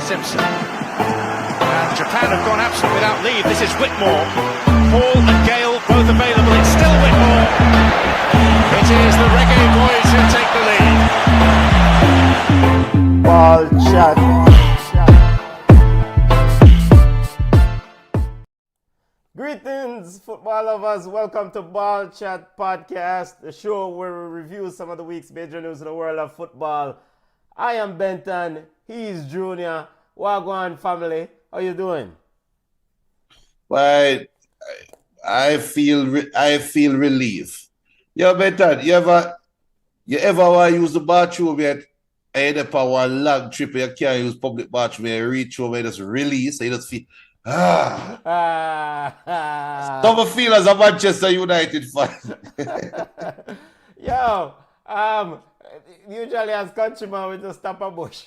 Simpson. And Japan have gone absent without leave. This is Whitmore. Paul and Gale both available. It's still Whitmore. It is the Reggaegirlz who take the lead. Ballchat. Greetings, football lovers. Welcome to Ballchat podcast, the show where we review some of the week's major news in the world of football. I am Benton. He's Junior. Wagwan family. How you doing? Well, I feel relief. Yo, Benton, you ever want to use the bathroom yet? I end up on one long trip, you can't use public bathroom, you reach over, you just release, you just feel, Some feel as a Manchester United fan. Yo, usually as countryman, we just tap a bush.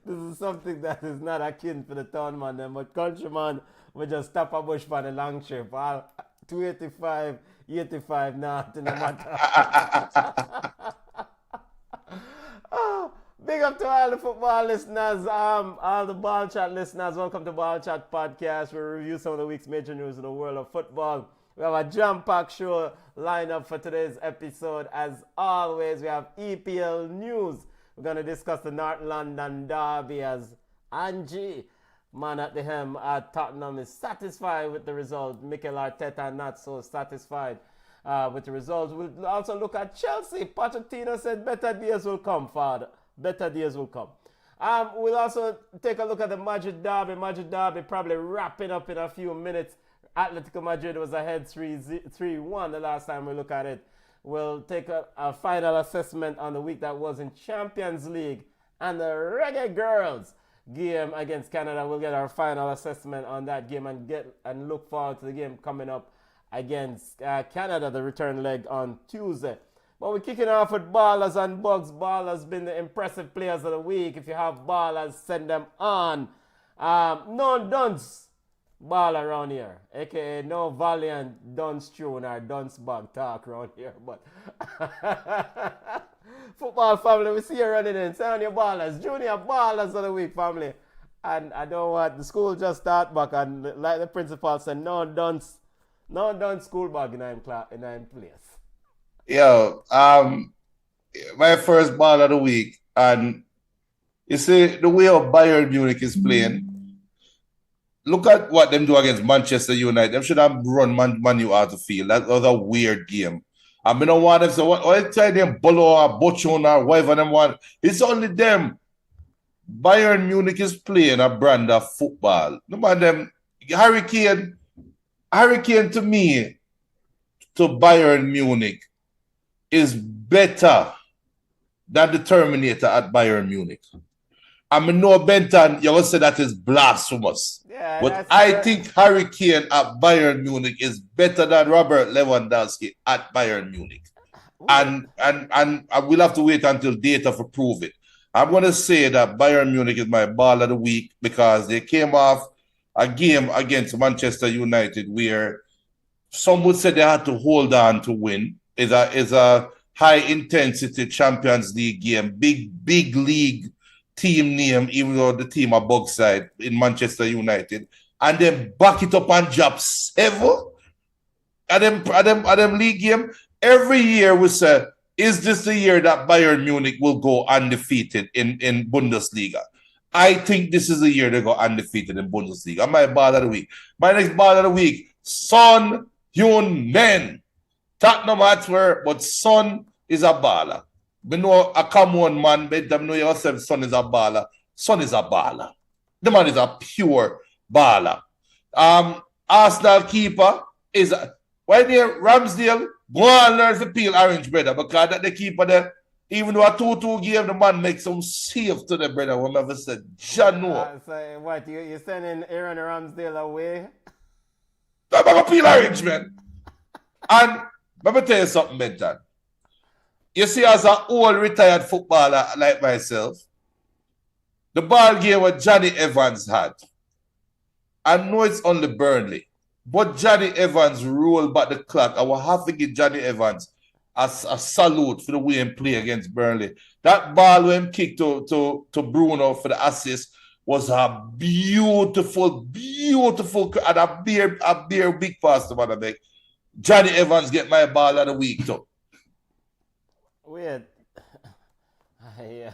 This is something that is not akin for the town man, then, but countryman, we just tap a bush for the long trip. 285, 85, nothing no matter. Big up to all the football listeners, all the Ballchat listeners. Welcome to Ballchat podcast, where we review some of the week's major news in the world of football. We have a jam-packed show lined up for today's episode. As always, we have EPL news. We're going to discuss the North London derby as Angie, man at the helm at Tottenham, is satisfied with the result. Mikel Arteta not so satisfied with the results. We'll also look at Chelsea. Pochettino said better days will come, father. Better days will come. We'll also take a look at the Madrid derby. Madrid derby probably wrapping up in a few minutes. Atletico Madrid was ahead 3-1 the last time we look at it. We'll take a final assessment on the week that was in Champions League and the Reggaegirlz game against Canada. We'll get our final assessment on that game and look forward to the game coming up against Canada, the return leg on Tuesday. But we're kicking off with Ballers and Bugs. Ballers been the impressive players of the week. If you have ballers, send them on. No dunce ball around here, aka no valiant dunce tune or dunce bag talk around here. But football family, we see you running in. Send on your ballers. Junior ballers of the week, family. And I don't want the school just start back and like the principal said, no dunce school bag in I'm place. Yo, my first ball of the week, and you see the way how Bayern Munich is playing. Look at what them do against Manchester United. Them should have run Man U out of the field. That was a weird game. I mean, I don't want them to all time them Bolo or Bochon or whatever them want. It's only them. Bayern Munich is playing a brand of football. No matter them. Harry Kane to me, to Bayern Munich, is better than the Terminator at Bayern Munich. I mean, no, Benton, you're going to say that is blasphemous. Yeah, but I think Harry Kane at Bayern Munich is better than Robert Lewandowski at Bayern Munich. And we'll have to wait until data to prove it. I'm going to say that Bayern Munich is my ball of the week because they came off a game against Manchester United where some would say they had to hold on to win. It's a high-intensity Champions League game, big league team name, even though the team are bug side in Manchester United, and then back it up and drop 7 at them league game. Every year we say, is this the year that Bayern Munich will go undefeated in Bundesliga? I think this is the year they go undefeated in Bundesliga. My ball of the week. My next ball of the week, Son Heung-min. Tottenham Hotspur, but Son is a baller. We know a common man, but them know yourself, Son is a baller. Son is a baller. The man is a pure baller. Arsenal keeper is why there Ramsdale go and learn to peel orange, brother, because that the keeper there, even though a 2-2 game, the man makes some save to the brother. Whoever said, John no. So what, you sending Aaron Ramsdale away? I'm going to peel orange, man. And let me tell you something, Benton. You see, as an old retired footballer like myself, the ball game what Johnny Evans had, I know it's only Burnley, but Johnny Evans rolled back the clock. I will have to give Johnny Evans a salute for the way he play against Burnley. That ball when he kicked to Bruno for the assist was a beautiful, and a bare big pass to man make. Johnny Evans get my ball of the week too. Weird. Yeah.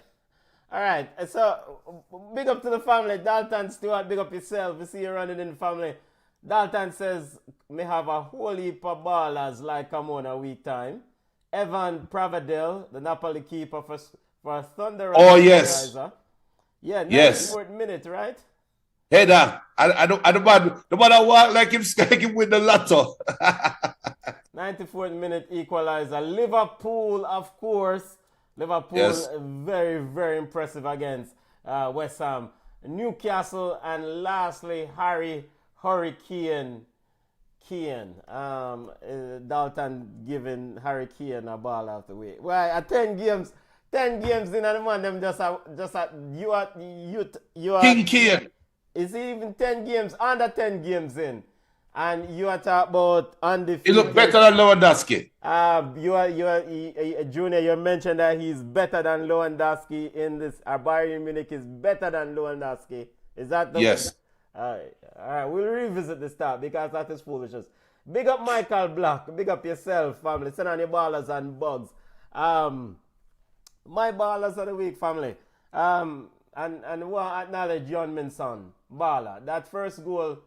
All right. So, big up to the family. Dalton Stewart, big up yourself. We see you running in the family. Dalton says, me have a whole heap of ballers like come on a week time. Evan Pravadil, the Napoli keeper for Thunder. Oh, yes. Yeah, 94th Yes. minute, right? Header. I don't walk like him with the lotto. 94th minute equalizer. Liverpool, of course. Liverpool, Yes. very, very impressive against West Ham. Newcastle, and lastly, Hurricane Keane. Dalton giving Harry Keane a ball out the way. Well, at 10 games in, and the man them just you are King Keane. is he even 10 games, under 10 games in, and you are talking about He undefeated. look better than Lewandowski. Junior, you mentioned that he's better than Lewandowski in this. Bayern Munich is better than Lewandowski. Is that the Yes. All right. We'll revisit this stuff because that is foolishness. Big up Michael Black. Big up yourself, family. Send on your ballers and bugs. My ballers of the week, family. And one acknowledge John Minson, baller. That first goal,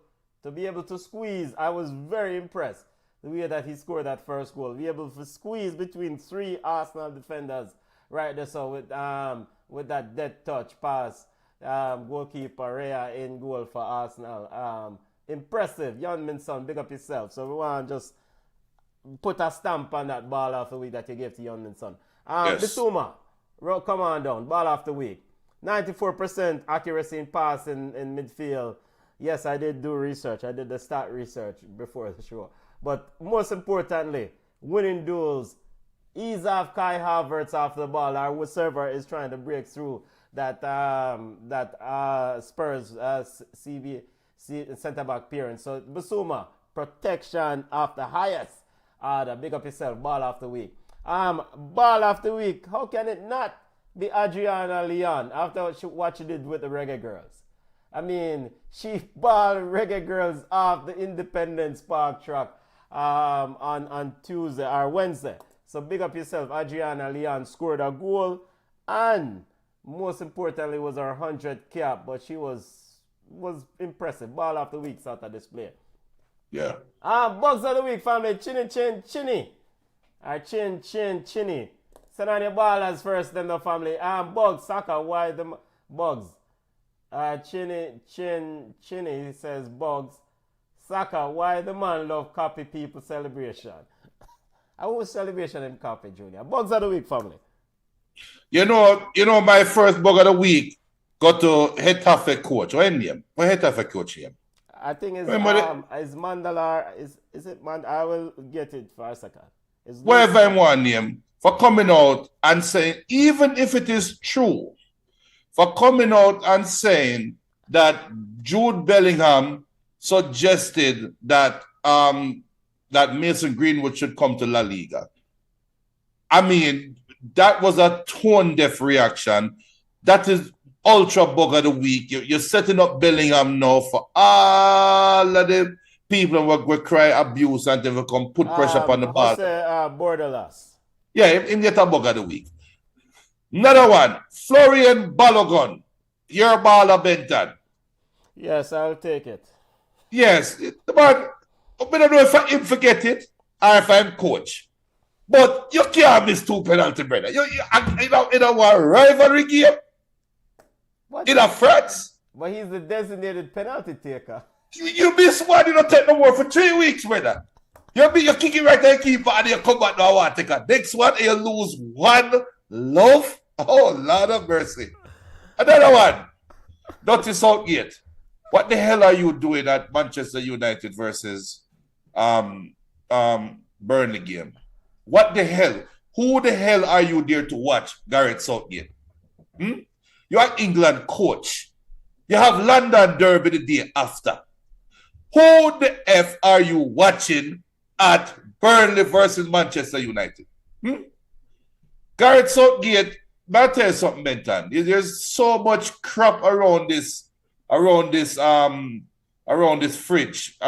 to be able to squeeze, I was very impressed. The way that he scored that first goal. Be able to squeeze between three Arsenal defenders right there. So with that dead touch pass, goalkeeper Rea in goal for Arsenal. Impressive. Young Minson, big up yourself. So we want to just put a stamp on that ball of the week that you gave to Young Minson. Yes. Bissouma, come on down. Ball of the week. 94% accuracy in pass in midfield. Yes, I did do research. I did the stat research before the show. But most importantly, winning duels. Ease off Kai Havertz off the ball. Our server is trying to break through that Spurs centre back appearance. So Bissouma, protection of the highest order. Big up yourself. Ball of the week. Ball of the week. How can it not be Adriana Leon after what she did with the Reggaegirlz? I mean, she balled Reggaegirlz off the Independence Park track on Tuesday or Wednesday. So big up yourself. Adriana Leon scored a goal, and most importantly was her 100th cap, but she was impressive. Ball of the week sort of display. Yeah. Bugs of the week, family. Chinny. Chinny. Send on your ballers first, then the family. Bugs, Saka, why the Bugs? Chinny, he says, Bugs. Saka, why the man love copy people celebration? I was celebration in copy, Junior. Bugs of the week, family. You know, my first bug of the week got to Getafe coach. What name? What Getafe coach name? I think it's Mandala. Is it Man? I will get it for a second. Whatever I want name for coming out and saying, even if it is true, for coming out and saying that Jude Bellingham suggested that that Mason Greenwood should come to La Liga. I mean, that was a tone-deaf reaction. That is ultra bug of the week. You're setting up Bellingham now for all of the people who will cry abuse and they will come put pressure upon the ball. Borderless. Yeah, him get a bug of the week. Another one, Florian Balogun, your baller Benton. Yes, I'll take it. Yes, but I don't know if I forget it or if I'm coach. But you can't miss two penalty, brother. You know, in a rivalry game, in a France. But he's the designated penalty taker. You miss one, you don't take no more for 3 weeks, brother. You kick it right there, keeper, and you come back now and take a next one, and you lose one love. Oh, Lord of mercy. Another one. Dirty Southgate. What the hell are you doing at Manchester United versus Burnley game? What the hell? Who the hell are you there to watch, Gareth Southgate? You are England coach. You have London Derby the day after. Who the F are you watching at Burnley versus Manchester United? Gareth Southgate, but I'll tell you something, Benton. There's so much crap around this around this fridge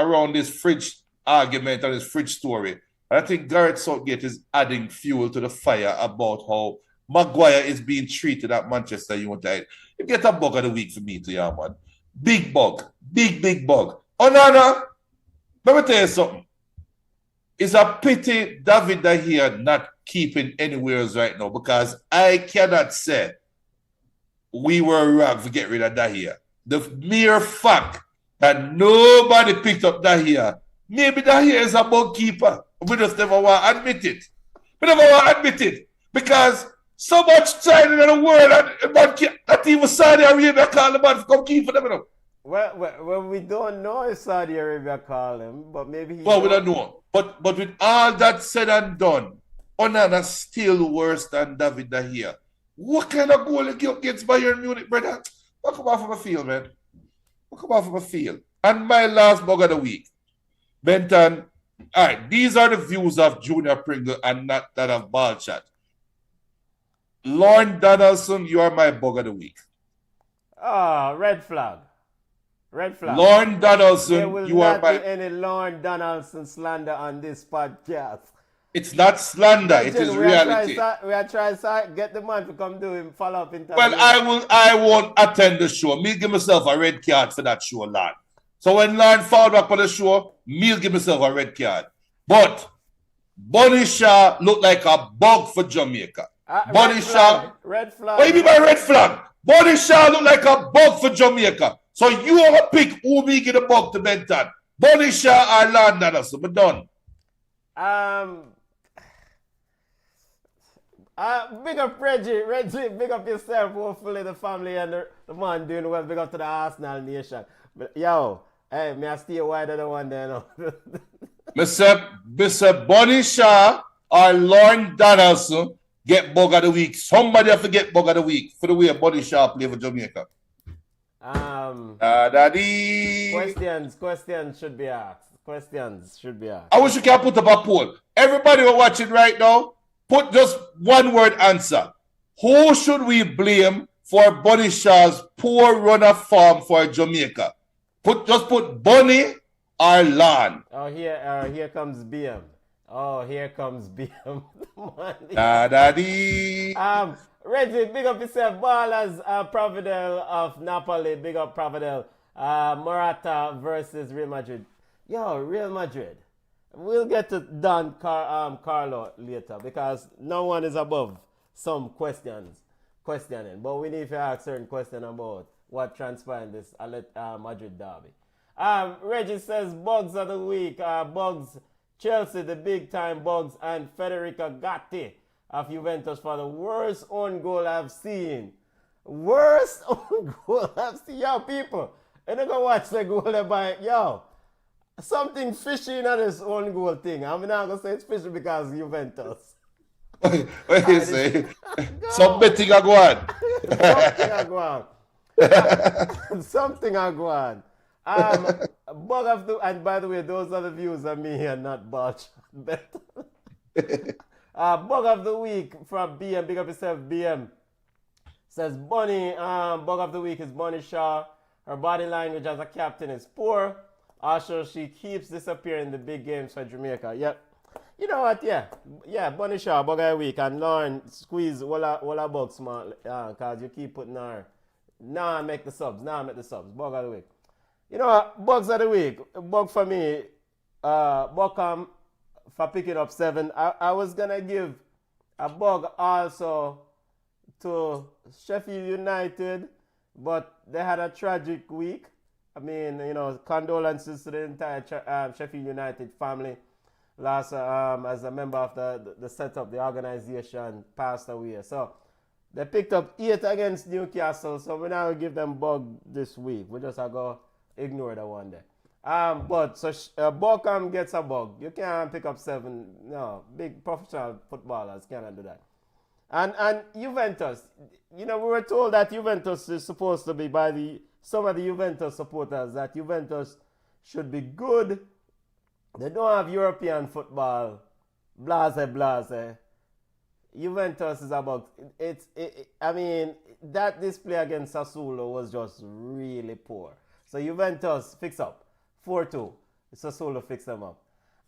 argument and this fridge story. And I think Gareth Southgate is adding fuel to the fire about how Maguire is being treated at Manchester United. You get a bug of the week for me to you, man. Big bug. Big bug. Onana, let me tell you something. It's a pity David De Gea not keeping anywhere right now, because I cannot say we were wrong to get rid of De Gea. The mere fact that nobody picked up De Gea, maybe De Gea is a bug keeper. We just never want to admit it. We never want to admit it, because so much China in the world, and not even Saudi Arabia call the man to come keep for them. You know? Well, we don't know if Saudi Arabia call him, but maybe he. Well, we don't know. But with all that said and done, Onana still worse than David De Gea. What kind of goal he get against Bayern Munich, brother? What come off of my field, man? What come off of my field? And my last bug of the week, Benton. All right, these are the views of Junior Pringle and not that of Ballchat. Lorne Donaldson, you are my bug of the week. Red flag. Red flag. Lorne Donaldson, you are my. There will not be any Lorne Donaldson slander on this podcast. It's not slander, it is reality. We are trying to get the man to come do him follow up interview. Well, I won't attend the show. Me give myself a red card for that show, Lorne. So when Lorne fall back on the show, me give myself a red card. But Bunny Shaw look like a bug for Jamaica. Bunny Shaw. Red flag. What do you mean by red flag? Bunny Shaw look like a bug for Jamaica. So you want to pick who me get a bug to Benton. Bunny Shaw or Lorne Donaldson. We're done. Big up Reggie, big up yourself. Hopefully the family and the man doing well. Big up to the Arsenal nation. But yo, hey, may I stay wide of the one there now? Mr. Bunny Shaw or Lorne Donaldson get bug of the week. Somebody have to get bug of the week for the way Bunny Shaw play for Jamaica. Questions should be asked. I wish you can put up a poll. Everybody who are watching right now, put just one word answer. Who should we blame for Bunny Shaw's poor run of form for Jamaica? Just put Bunny or Lorne. Oh, here comes BM. Oh, here comes BM. Reggie, big up yourself. Ballers, Providel of Napoli. Big up Providel. Morata versus Real Madrid. Yo, Real Madrid. We'll get to Don Carlo later, because no one is above some questioning. But we need to ask certain questions about what transpired in this Madrid derby. Reggie says Bugs of the week. Bugs, Chelsea, the big time Bugs, and Federica Gatti of Juventus for the worst own goal I've seen. Worst own goal I've seen. Yo, people, and I go watch the goal by yo. Something fishy in this own goal thing. I'm not going to say it's fishy because Juventus. What you say? Some betting are going. Something are going. Bug of the, and by the way, those are the views of me and not Ballchat. Bug of the week from BM. Big up yourself, BM. Says Bunny. Bug of the week is Bunny Shaw. Her body language as a captain is poor. Also, she keeps disappearing in the big games for Jamaica. Yep. You know what? Yeah. Bunny Shaw, bug of the week, and Lauren squeeze walla bug smart, cause you keep putting her. Nah, make the subs. Bug of the week. You know what? Bugs of the week. Bug for me. Buckham for picking up 7. I was gonna give a bug also to Sheffield United, but they had a tragic week. I mean, you know, condolences to the entire Sheffield United family. Last, as a member of the setup, the organization passed away. So they picked up 8 against Newcastle. So we're now going to give them bug this week. We just are going to ignore the one there. But so Bochum gets a bug. You can't pick up 7. No, big professional footballers cannot do that. And Juventus, you know, we were told that Juventus is supposed to be by some of the Juventus supporters that Juventus should be good. They don't have European football. Blase. Juventus is about I mean, that display against Sassuolo was just really poor. So Juventus fix up 4-2. Sassuolo fix them up.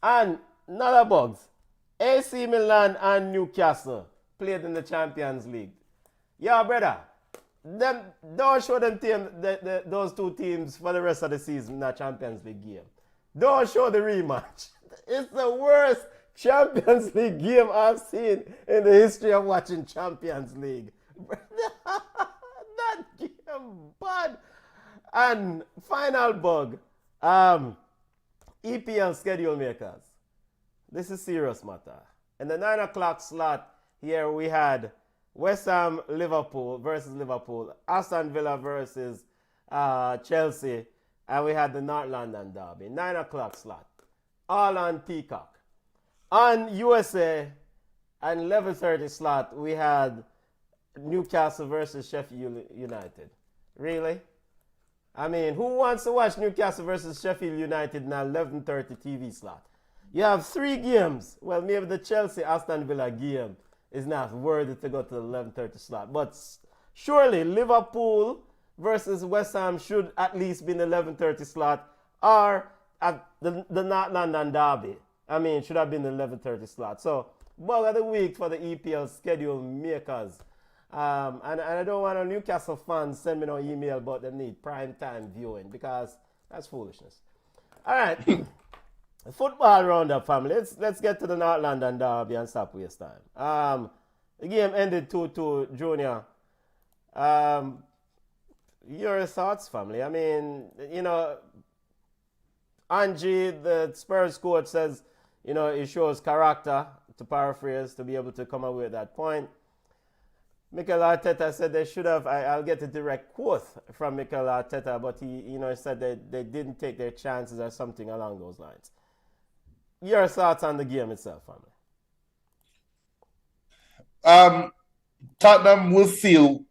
And another bugs. AC Milan and Newcastle played in the Champions League. Yeah, brother. Don't show them those two teams for the rest of the season in that Champions League game. Don't show the rematch. It's the worst Champions League game I've seen in the history of watching Champions League. That game bad. And final bug, EPL schedule makers. This is serious matter. In the 9 o'clock slot here we had West Ham Liverpool versus Liverpool, Aston Villa versus Chelsea, and we had the North London derby. 9 o'clock slot. All on Peacock. On USA, at 11:30 slot, we had Newcastle versus Sheffield United. Really? I mean, who wants to watch Newcastle versus Sheffield United in an 11:30 TV slot? You have 3 games. Well, maybe the Chelsea-Aston Villa game is not worthy to go to the 11:30 slot. But surely Liverpool versus West Ham should at least be in the 11:30 slot, or at the North London derby. I mean, should have been the 11:30 slot. So, bug of the week for the EPL schedule makers. And I don't want a Newcastle fans send me no email about them need prime time viewing, because that's foolishness. All right. Football roundup, family. Let's get to the North London derby and stop waste time. The game ended 2-2, Junior. Your thoughts, family? I mean, you know, Angie, the Spurs coach, says, you know, it shows character, to paraphrase, to be able to come away with that point. Mikel Arteta said they should have, I'll get a direct quote from Mikel Arteta, but he said they didn't take their chances or something along those lines. Your thoughts on the game itself, family? Tottenham will feel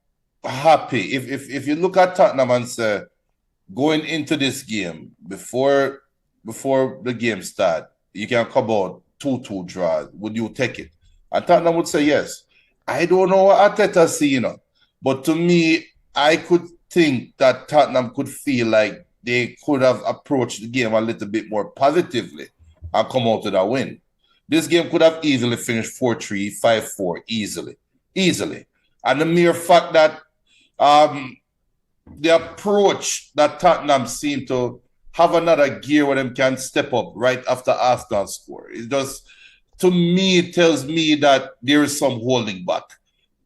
happy. If you look at Tottenham and say, going into this game, before the game start, you can come out 2-2 draw. Would you take it? And Tottenham would say yes. I don't know what Arteta see, but to me, I could think that Tottenham could feel like they could have approached the game a little bit more positively and come out with a win. This game could have easily finished 4-3, 5-4, easily. And the mere fact that the approach that Tottenham seemed to have another gear where them can step up right after Arsenal score. It just, to me, it tells me that there is some holding back.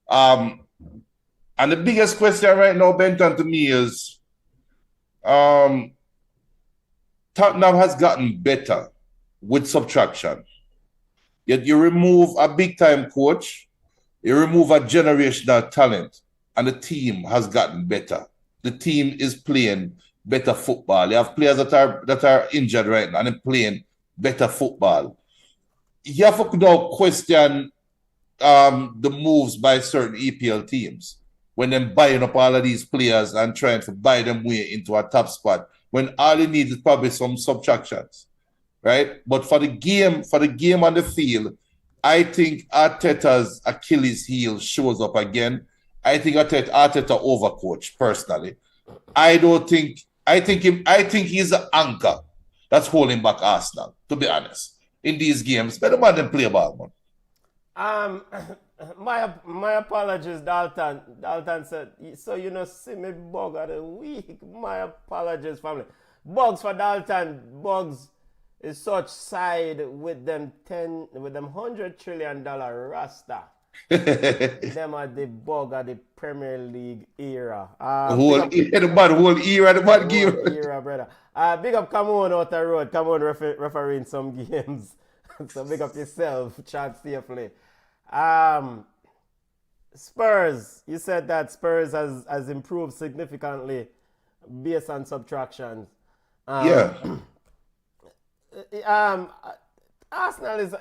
And the biggest question right now, Benton, to me is Tottenham has gotten better with subtraction. Yet you remove a big-time coach, you remove a generational talent, and the team has gotten better. The team is playing better football. You have players that are injured right now and they're playing better football. You have to now question the moves by certain EPL teams when they're buying up all of these players and trying to buy them way into a top spot, when all you need is probably some subtractions, right? But for the game on the field, I think Arteta's Achilles heel shows up again. I think Arteta overcoached personally. I think he's an anchor that's holding back Arsenal, to be honest, in these games. Better man than play ball, man. My apologies, Dalton. Dalton said, so you know, see me bug of the week. My apologies, family. Bugs for Dalton. Bugs is such side with them $100 trillion rasta. Them are the bug of the Premier League era. The whole era, brother. Big up Cameroon out the road. Cameroon refereeing some games. So big up yourself. Chat safely. Spurs. You said that Spurs has improved significantly based on subtractions. Arsenal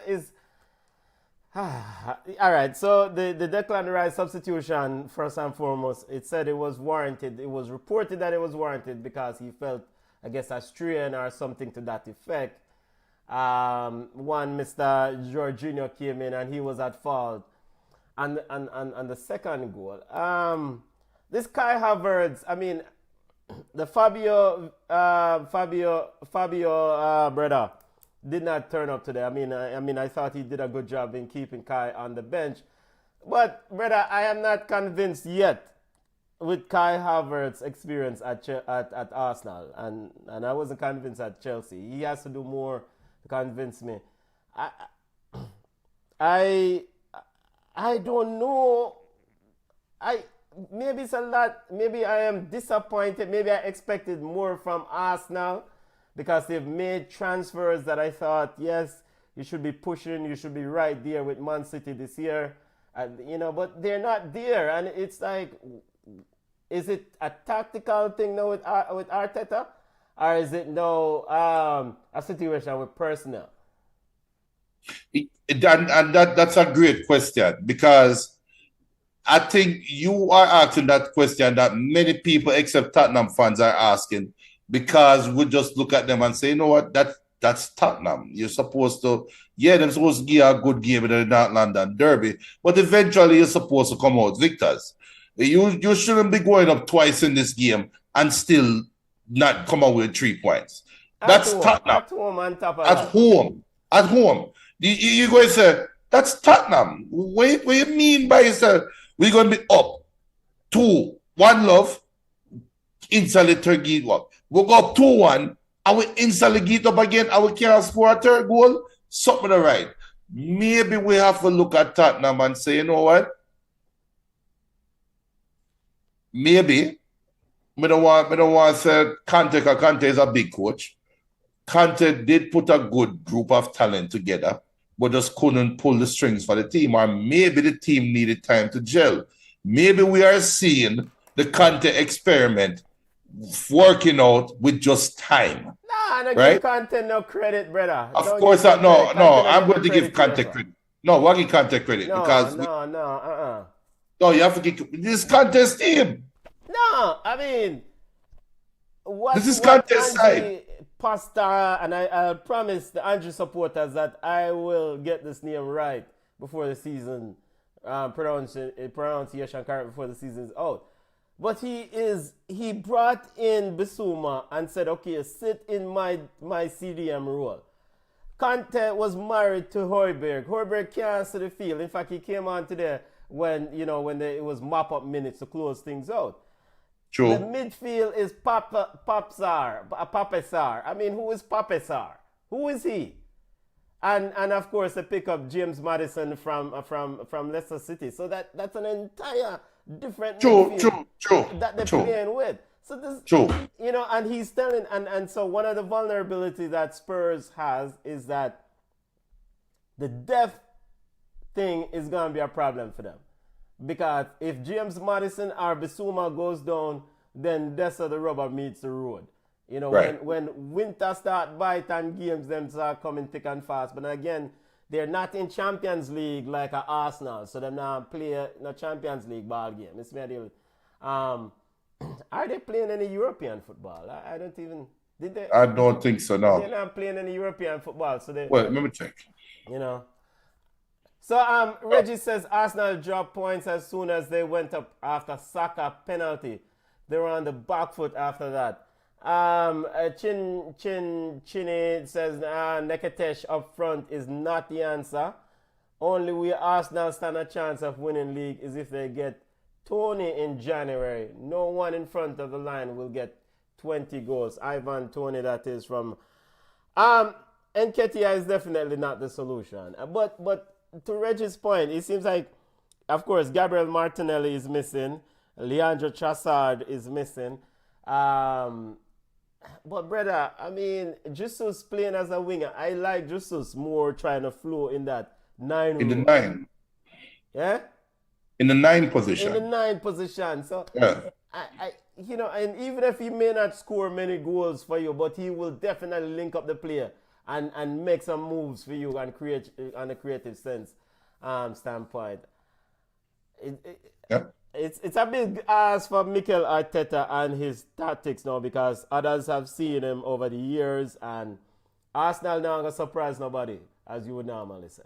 is all right, so the Declan Rice substitution, first and foremost, it said it was warranted. It was reported that it was warranted because he felt, I guess, a strain or something to that effect. Mr. Jorginho came in and he was at fault. And the second goal. This Kai Havertz, I mean, the Fabio brother did not turn up today. I mean, I thought he did a good job in keeping Kai on the bench. But brother, I am not convinced yet with Kai Havertz's experience at Arsenal, and I wasn't convinced at Chelsea. He has to do more to convince me. I don't know. Maybe it's a lot. Maybe I am disappointed. Maybe I expected more from Arsenal because they've made transfers that I thought, yes, you should be pushing. You should be right there with Man City this year, but they're not there. And it's like, is it a tactical thing now with Arteta, or is it now a situation with personnel? That's a great question, because I think you are asking that question that many people except Tottenham fans are asking, because we just look at them and say, you know what, that's Tottenham. You're supposed to, they're supposed to give a good game in the North London Derby, but eventually you're supposed to come out victors. You shouldn't be going up twice in this game and still not come out with 3 points. That's Tottenham. At home on top of that. At home. You're going to say, that's Tottenham. What you mean by yourself? We're going to be up 2-1 love, instantly third gear up. We'll go up 2-1, and we instantly get up again, and we can't score a third goal. Something all right. Maybe we have to look at Tottenham and say, you know what? Maybe. I don't want to say Conte is a big coach. Conte did put a good group of talent together, but just couldn't pull the strings for the team. Or maybe the team needed time to gel. Maybe we are seeing the Conte experiment working out with just time. Nah, no, right? Give Conte no credit, brother. Of course, no. I'm going to give Conte credit. No, why give Conte credit? No, you have to give this Conte's team. No, I mean, this is Conte's side. Pasta, and I promise the Andrew supporters that I will get this name right before the season, pronunciation correct before the season is out. But he brought in Bissouma and said, okay, sit in my CDM role. Conte was married to Højbjerg. Højbjerg can't see the field. In fact, he came on today when it was mop-up minutes to close things out. True. The midfield is Papsar. I mean, who is Papsar? Who is he? And of course, they pick up James Maddison from Leicester City. So that's an entire different midfield that they're playing with. So this, and he's telling, and so one of the vulnerabilities that Spurs has is that the depth thing is going to be a problem for them. Because if James Maddison or Bissouma goes down, then that's how the rubber meets the road. Right. when winter start bite and games them start coming thick and fast. But again, they're not in Champions League like a Arsenal, so they're not play a Champions League ball game. It's very are they playing any European football? I don't even did they? I don't think so. No, they're not playing any European football. So they. Well, let me check. So Reggie says Arsenal dropped points as soon as they went up after Saka penalty. They were on the back foot after that. Chini says Nketesh up front is not the answer. Only we Arsenal stand a chance of winning league is if they get Tony in January. No one in front of the line will get 20 goals. Ivan Tony, that is from Nketiah is definitely not the solution. But to Reggie's point, it seems like, of course, Gabriel Martinelli is missing. Leandro Trossard is missing. But, brother, I mean, Jesus playing as a winger. I like Jesus more trying to flow in that 9 In the 9. Yeah? In the 9 position. In the 9 position. So, yeah. And even if he may not score many goals for you, but he will definitely link up the player and make some moves for you and create on a creative sense standpoint. It's a big ask for Mikel Arteta and his tactics now, because others have seen him over the years, and Arsenal now gonna surprise nobody, as you would normally say.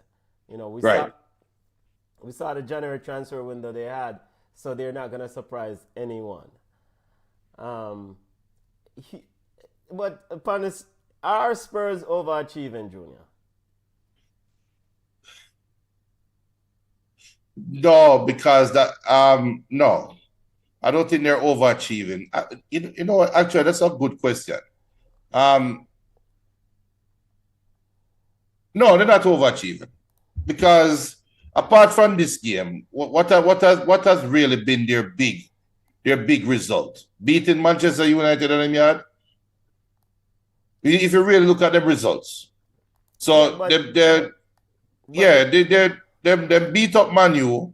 We saw the January transfer window they had, so they're not going to surprise anyone. Um, he, but upon this, are Spurs overachieving, Junior? No, because that no, I don't think they're overachieving. You know what? Actually, that's a good question. Um, no, they're not overachieving because apart from this game, what has really been their big result? Beating Manchester United on the yard. If you really look at the results, so they beat up Manu,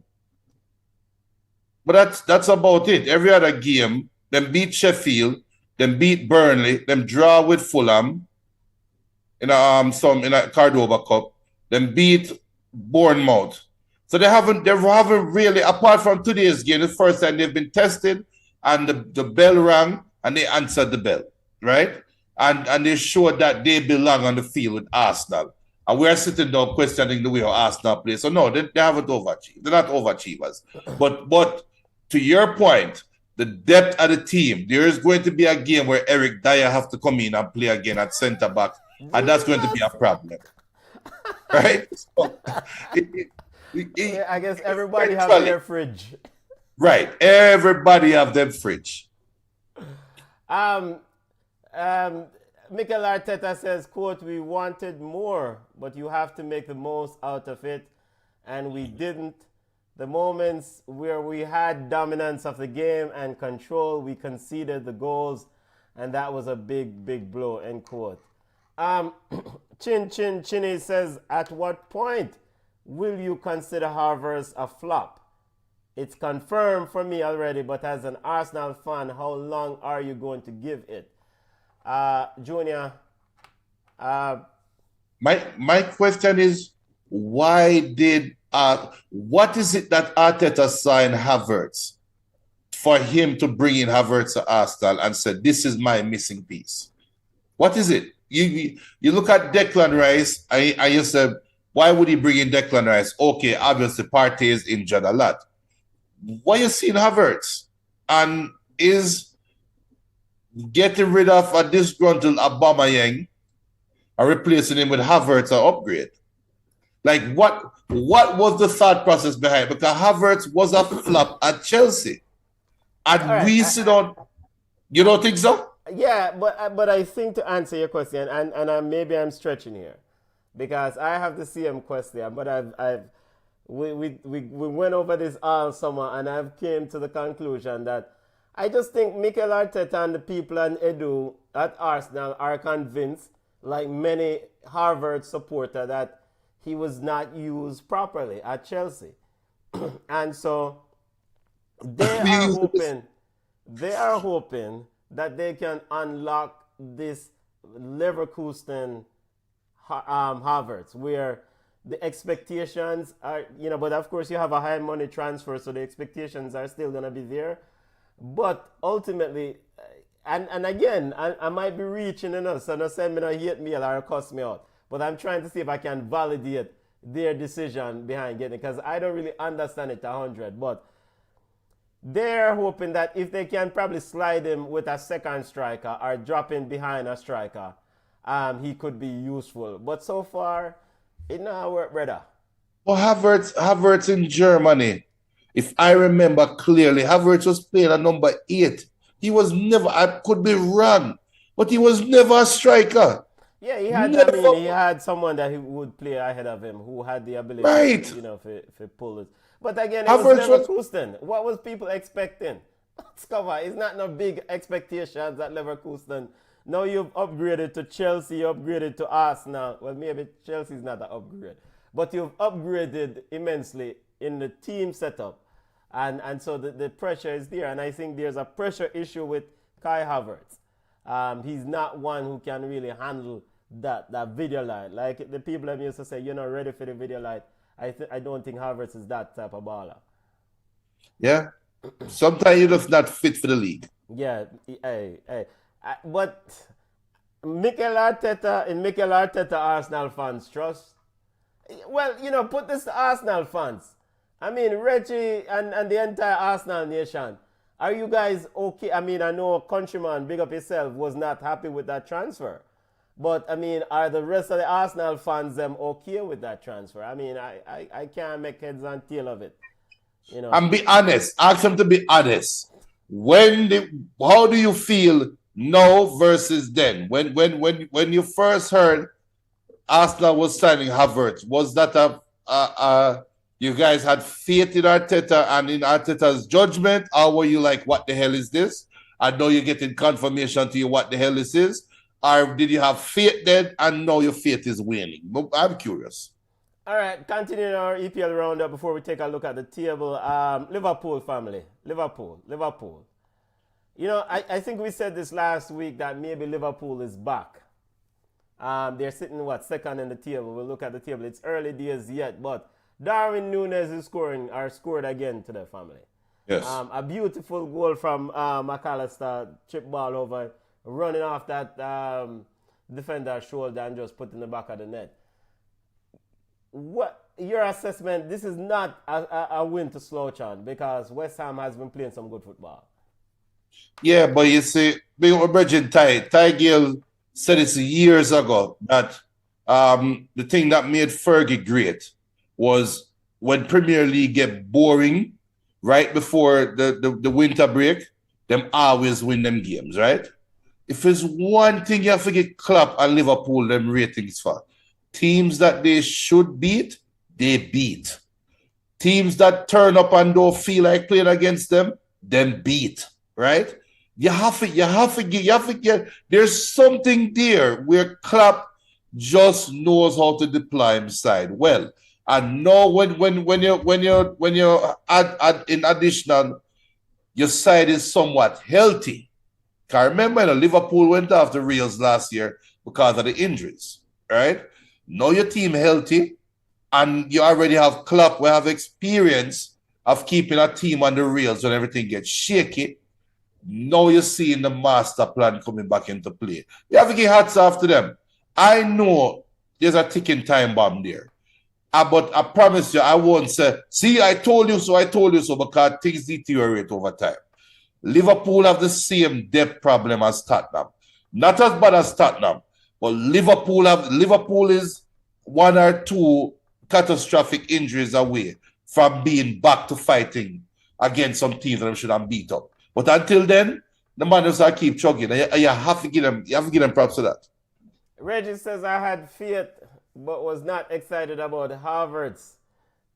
but that's about it. Every other game, them beat Sheffield, them beat Burnley, them draw with Fulham in a Cardova Cup, them beat Bournemouth. So they haven't really, apart from today's game, the first time they've been tested and the bell rang and they answered the bell, right? And they showed that they belong on the field with Arsenal. And we're sitting down questioning the way how Arsenal plays. So no, they haven't overachieved. They're not overachievers. But to your point, the depth of the team, there is going to be a game where Eric Dyer have to come in and play again at centre back, and that's going to be a problem, right? So, I guess everybody has their fridge. Right, everybody have their fridge. Mikel Arteta says, quote, "We wanted more, but you have to make the most out of it, and we didn't. The moments where we had dominance of the game and control, we conceded the goals, and that was a big, big blow," end quote. Chinny says, "At what point will you consider Havertz a flop? It's confirmed for me already, but as an Arsenal fan, how long are you going to give it?" Junior. My question is, what is it that Arteta signed Havertz for him to bring in Havertz to Arsenal and said, "This is my missing piece"? What is it? You look at Declan Rice and you said, why would he bring in Declan Rice? Okay, obviously Partey is injured a lot. Why you seeing Havertz? And is getting rid of a disgruntled Aubameyang and replacing him with Havertz an upgrade? Like, what was the thought process behind it? Because Havertz was a flop at Chelsea. And we sit on... You don't think so? Yeah, but I think to answer your question, and maybe I'm stretching here, because I have the same question, but we went over this all summer, and I've came to the conclusion that I just think Mikel Arteta and the people and Edu at Arsenal are convinced, like many Harvard supporters, that he was not used properly at Chelsea. And so they are hoping that they can unlock this Leverkusen Havertz, where the expectations are, but of course you have a high money transfer, so the expectations are still going to be there. But ultimately, and again, I might be reaching enough, so no send me no hate mail or cuss me out. But I'm trying to see if I can validate their decision behind getting it, because I don't really understand it 100. But they're hoping that if they can probably slide him with a second striker or drop in behind a striker, he could be useful. But so far, it not work, brother. Well, Havertz in Germany, if I remember clearly, Havertz was playing at number 8. He was never, I could be wrong, but he was never a striker. Yeah, he had someone that he would play ahead of him who had the ability to pull it. But again, it was Leverkusen. What was people expecting? It's not no big expectations at Leverkusen. Now you've upgraded to Chelsea, you upgraded to Arsenal. Well, maybe Chelsea's not an upgrade. But you've upgraded immensely in the team setup. And so the pressure is there. And I think there's a pressure issue with Kai Havertz. He's not one who can really handle that video line. Like the people that used to say, you're not ready for the video line. I don't think Havertz is that type of baller. Yeah. Sometimes you're just not fit for the league. Yeah. But Mikel Arteta, Arsenal fans trust. Well, put this to Arsenal fans. I mean, Reggie and the entire Arsenal nation, are you guys okay? I mean, I know Countryman, big up yourself, was not happy with that transfer. But, I mean, are the rest of the Arsenal fans them okay with that transfer? I mean, I can't make heads and tail of it. You know. And be honest. Ask them to be honest. How do you feel now versus then? When you first heard Arsenal was signing Havertz, was that you guys had faith in Arteta and in Arteta's judgment, or were you like, what the hell is this? I know you're getting confirmation to you what the hell this is. Or did you have faith then and now your faith is waning? I'm curious. All right, continuing our EPL roundup before we take a look at the table. Liverpool family. Liverpool. You know, I think we said this last week that maybe Liverpool is back. They're sitting, second in the table. We'll look at the table. It's early days yet, but Darwin Núñez is scored again to their family. Yes. A beautiful goal from McAllister, chip ball over, running off that defender's shoulder and just put in the back of the net. What your assessment? This is not a win to slouch on because West Ham has been playing some good football. Yeah, but you see, being Bridget Ty Gill said this years ago that the thing that made Fergie great was when Premier League get boring right before the winter break, them always win them games, right? If there's one thing you have to get Klopp and Liverpool them ratings for, teams that they should beat, they beat. Teams that turn up and don't feel like playing against them, then beat, right? You have to get. There's something there where Klopp just knows how to deploy his side well. And now when you add in additional, your side is somewhat healthy. Because remember, Liverpool went off the rails last year because of the injuries, right? Now your team healthy, and you already have Klopp. We have experience of keeping a team on the rails when everything gets shaky. Now you're seeing the master plan coming back into play. You have to give hats off to them. I know there's a ticking time bomb there. But I promise you, I won't say, see, I told you so, because things deteriorate over time. Liverpool have the same depth problem as Tottenham. Not as bad as Tottenham, but Liverpool is one or two catastrophic injuries away from being back to fighting against some teams that should have beat up. But until then, the man just keep chugging. You have to give them props to that. Reggie says I had faith but was not excited about Havertz.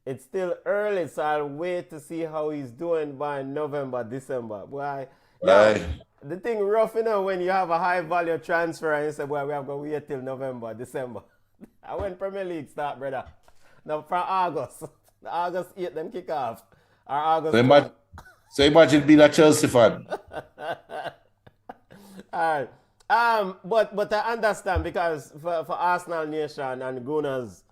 It's still early, so I'll wait to see how he's doing by November, December. Boy, the thing rough, when you have a high value transfer and you say, well, we have to wait till November, December. I when Premier League start, brother. Now from August. August 8, them kick off. Or August So imagine being a Chelsea fan. All right. But I understand because for Arsenal Nation and Gunners,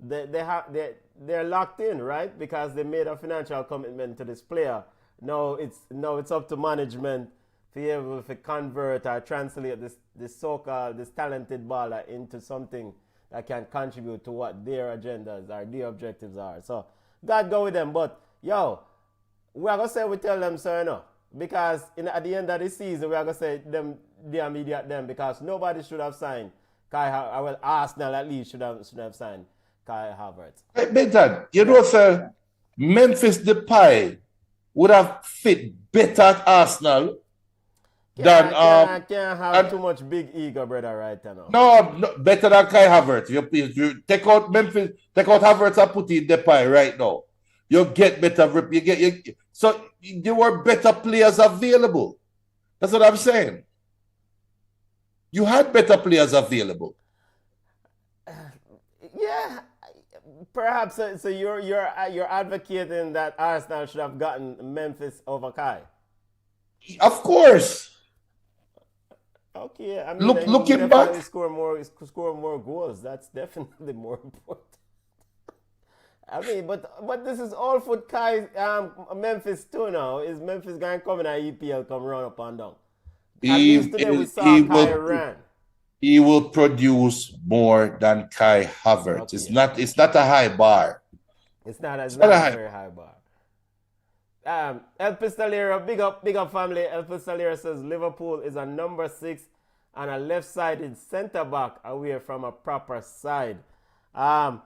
they're locked in, right? Because they made a financial commitment to this player. Now it's up to management to be able to convert or translate this so-called this talented baller into something that can contribute to what their agendas or their objectives are. So God go with them. But yo, we are gonna say we tell them so, because at the end of the season we are gonna say them the immediate them because nobody should have signed Arsenal at least should have signed Kai Havertz. Benton, sir, Memphis Depay would have fit better at Arsenal than can't have too much big ego, brother, right now. No, better than Kai Havertz. You take out Memphis, take out Havertz and put in Depay right now. You get better. So there were better players available. That's what I'm saying. You had better players available. Yeah, perhaps. So you're advocating that Arsenal should have gotten Memphis over Kai. Of course. Okay, I mean, looking back, score more goals. That's definitely more important. I mean, but this is all for Kai Memphis too now. Is Memphis going to come in an EPL come run up and down? At least today we saw Kai ran. He will produce more than Kai Havertz. Okay. It's not a high bar. It's not a high. very high bar. El Pistolero, big up family. El Pistolero says Liverpool is a number 6 and a left-sided centre back away from a proper side. I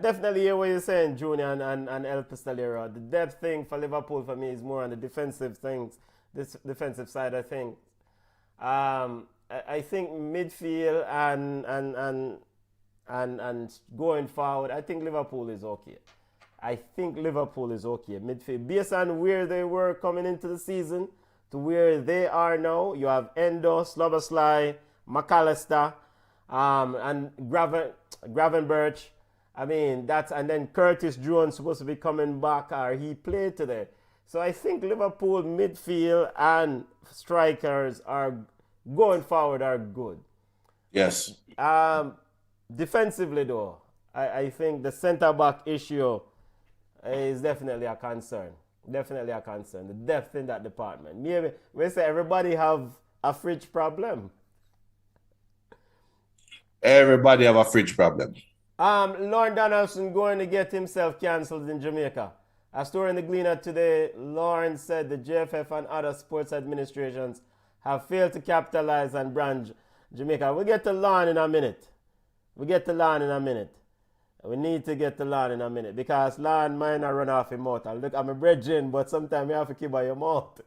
definitely hear what you're saying, Junior and El Pistolero. The depth thing for Liverpool for me is more on the defensive things, this defensive side of things. I think midfield and going forward, I think Liverpool is okay. Midfield, based on where they were coming into the season to where they are now, you have Endo, Slobosly, McAllister, and Gravenberch. I mean, and then Curtis Jones supposed to be coming back, or he played today. So I think Liverpool midfield and strikers are going forward are good. Yes. Defensively though, I think the centre back issue is definitely a concern. The depth in that department. Maybe we say everybody have a fridge problem. Everybody have a fridge problem. Lauren Donaldson going to get himself cancelled in Jamaica. A story in the Gleaner today, Lauren said the JFF and other sports administrations have failed to capitalize on brand Jamaica. We'll get to Lauren in a minute. We need to get to Lauren in a minute because Lauren might not run off your mouth. Look, I'm a brethren, but sometimes you have to keep by your mouth.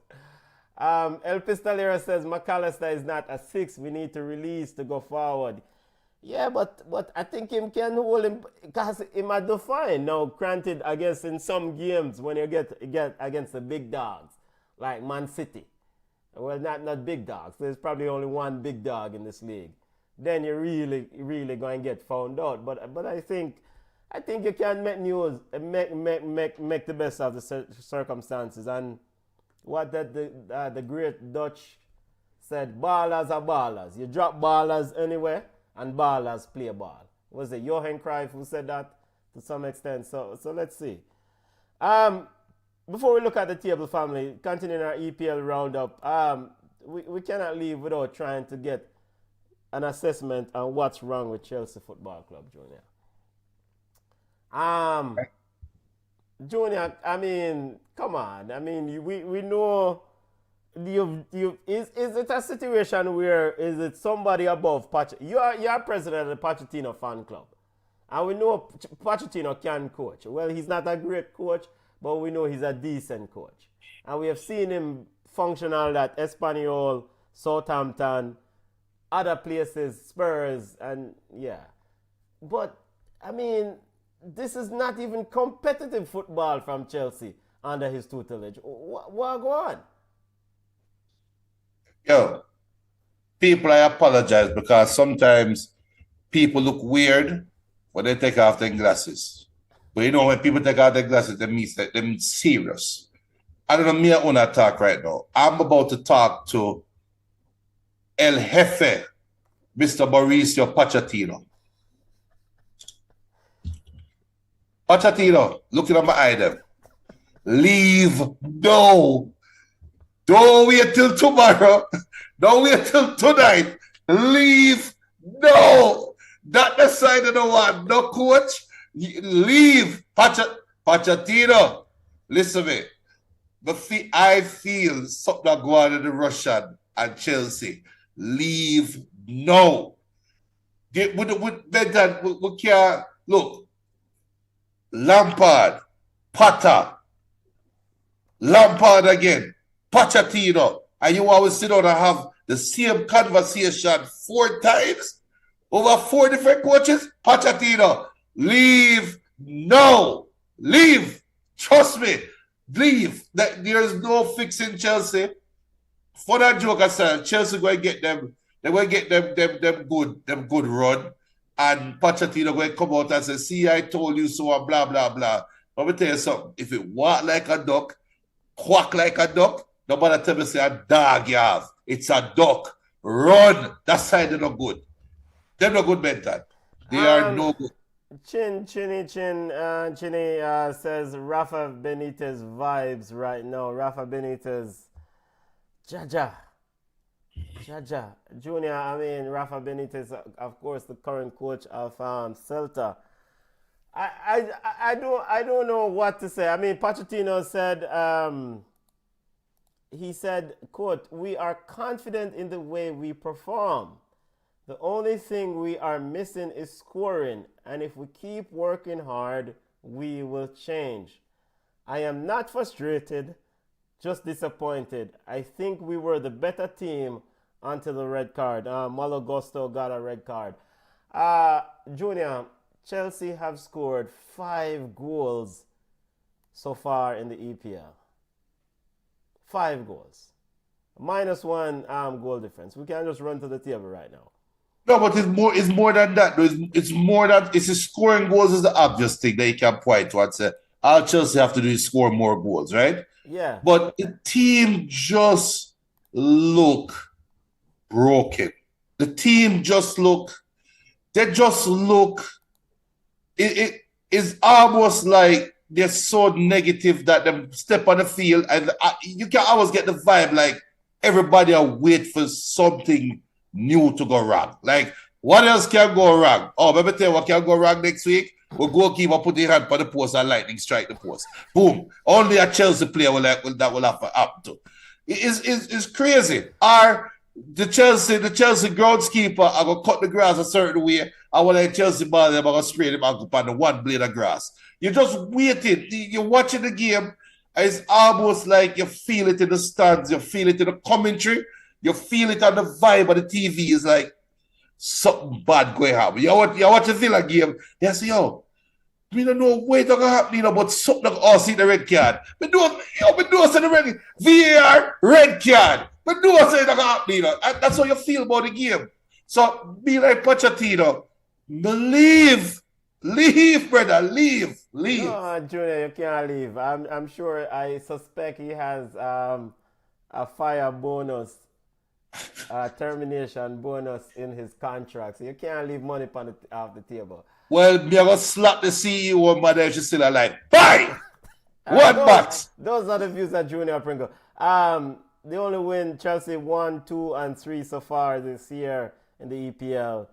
El Pistolero says McAllister is not a 6. We need to release to go forward. Yeah, but I think him can hold him because he might do fine. Now, granted, I guess in some games when you get against the big dogs, like Man City, well, not big dogs. There's probably only one big dog in this league. Then you're really going to get found out. But I think you can make news, make the best of the circumstances. And what the great Dutch said, ballers are ballers. You drop ballers anywhere, and ballers play ball. Was it Johan Cruyff who said that to some extent? So let's see. Before we look at the table, family, continuing our EPL roundup, we cannot leave without trying to get an assessment on what's wrong with Chelsea Football Club, Junior. Junior, I mean, come on. I mean, we know is it a situation where is it somebody above Pochettino? You're president of the Pochettino fan club. And we know Pochettino can coach. Well, he's not a great coach, but we know he's a decent coach. And we have seen him functional at Espanyol, Southampton, other places, Spurs, and yeah. But, I mean, this is not even competitive football from Chelsea under his tutelage. What go on? Yo, people, I apologize because sometimes people look weird when they take off their glasses. But you know, when people take off their glasses, they mean serious. I don't know, me I want to talk right now. I'm about to talk to El Jefe, Mr. Mauricio Pochettino. Pochettino, looking at my eye there. Leave. No. Don't wait till tomorrow. Don't wait till tonight. Leave. No. Not the side of the one. No, coach. Leave. Pochettino. Listen to me. I feel something going on in the Russian and Chelsea. Leave. No. Look. Lampard. Potter. Lampard again. Pochettino, and you always sit down and have the same conversation 4 times over 4 different coaches. Pochettino, leave. No, leave. Trust me, leave. There's no fixing Chelsea. For that joke aside, Chelsea going to get them. They're going to get them good run, and Pochettino going to come out and say, "See, I told you so," and blah blah blah. Let me tell you something. If it walk like a duck, quack like a duck. Nobody tell me say a dog you have. It's a duck. Run. That side is not good. They're not good mental. They are no good. Chinny says Rafa Benitez vibes right now. Rafa Benitez. Jaja. Junior, I mean, Rafa Benitez, of course, the current coach of Celta. I don't know what to say. I mean, Pochettino said, he said, quote, "We are confident in the way we perform. The only thing we are missing is scoring, and if we keep working hard, we will change. I am not frustrated, just disappointed. I think we were the better team until the red card." Malo Gusto got a red card. Junior, Chelsea have scored 5 goals so far in the EPL. 5 goals. -1 goal difference. We can just run to the table right now. No, but it's more than that. Though. It's more than it's scoring goals is the obvious thing that you can point to and say, all Chelsea have to do is score more goals, right? Yeah. But the team just look broken. The team just look, they just look, it is almost like they're so negative that they step on the field and you can always get the vibe like everybody will wait for something new to go wrong. Like, what else can go wrong? Oh, let me tell you what can go wrong next week. We'll goalkeeper put his hand on the post and lightning strike the post. Boom. Only a Chelsea player that will have to happen to. It's crazy. The Chelsea groundskeeper are going to cut the grass a certain way, and when the Chelsea ball, they're going to spray them out upon the one blade of grass. You're just waiting. You're watching the game. It's almost like you feel it in the stands. You feel it in the commentary. You feel it on the vibe of the TV. It's like something bad going to happen. You watch the Villa game. They say, yo, we don't know what's going to happen, but something like see the red card. We do the red VAR, red card. We do say that happen, and that's how you feel about the game. So be like Pochettino. Leave, brother, leave. No, Junior, you can't leave. I'm sure. I suspect he has a fire bonus, termination bonus in his contract. So you can't leave money off the table. Well, me gonna slap the CEO and mother she's still alive. Bye! One box. Those are the views of Junior Pringle. The only win, Chelsea 1, 2, and 3 so far this year in the EPL.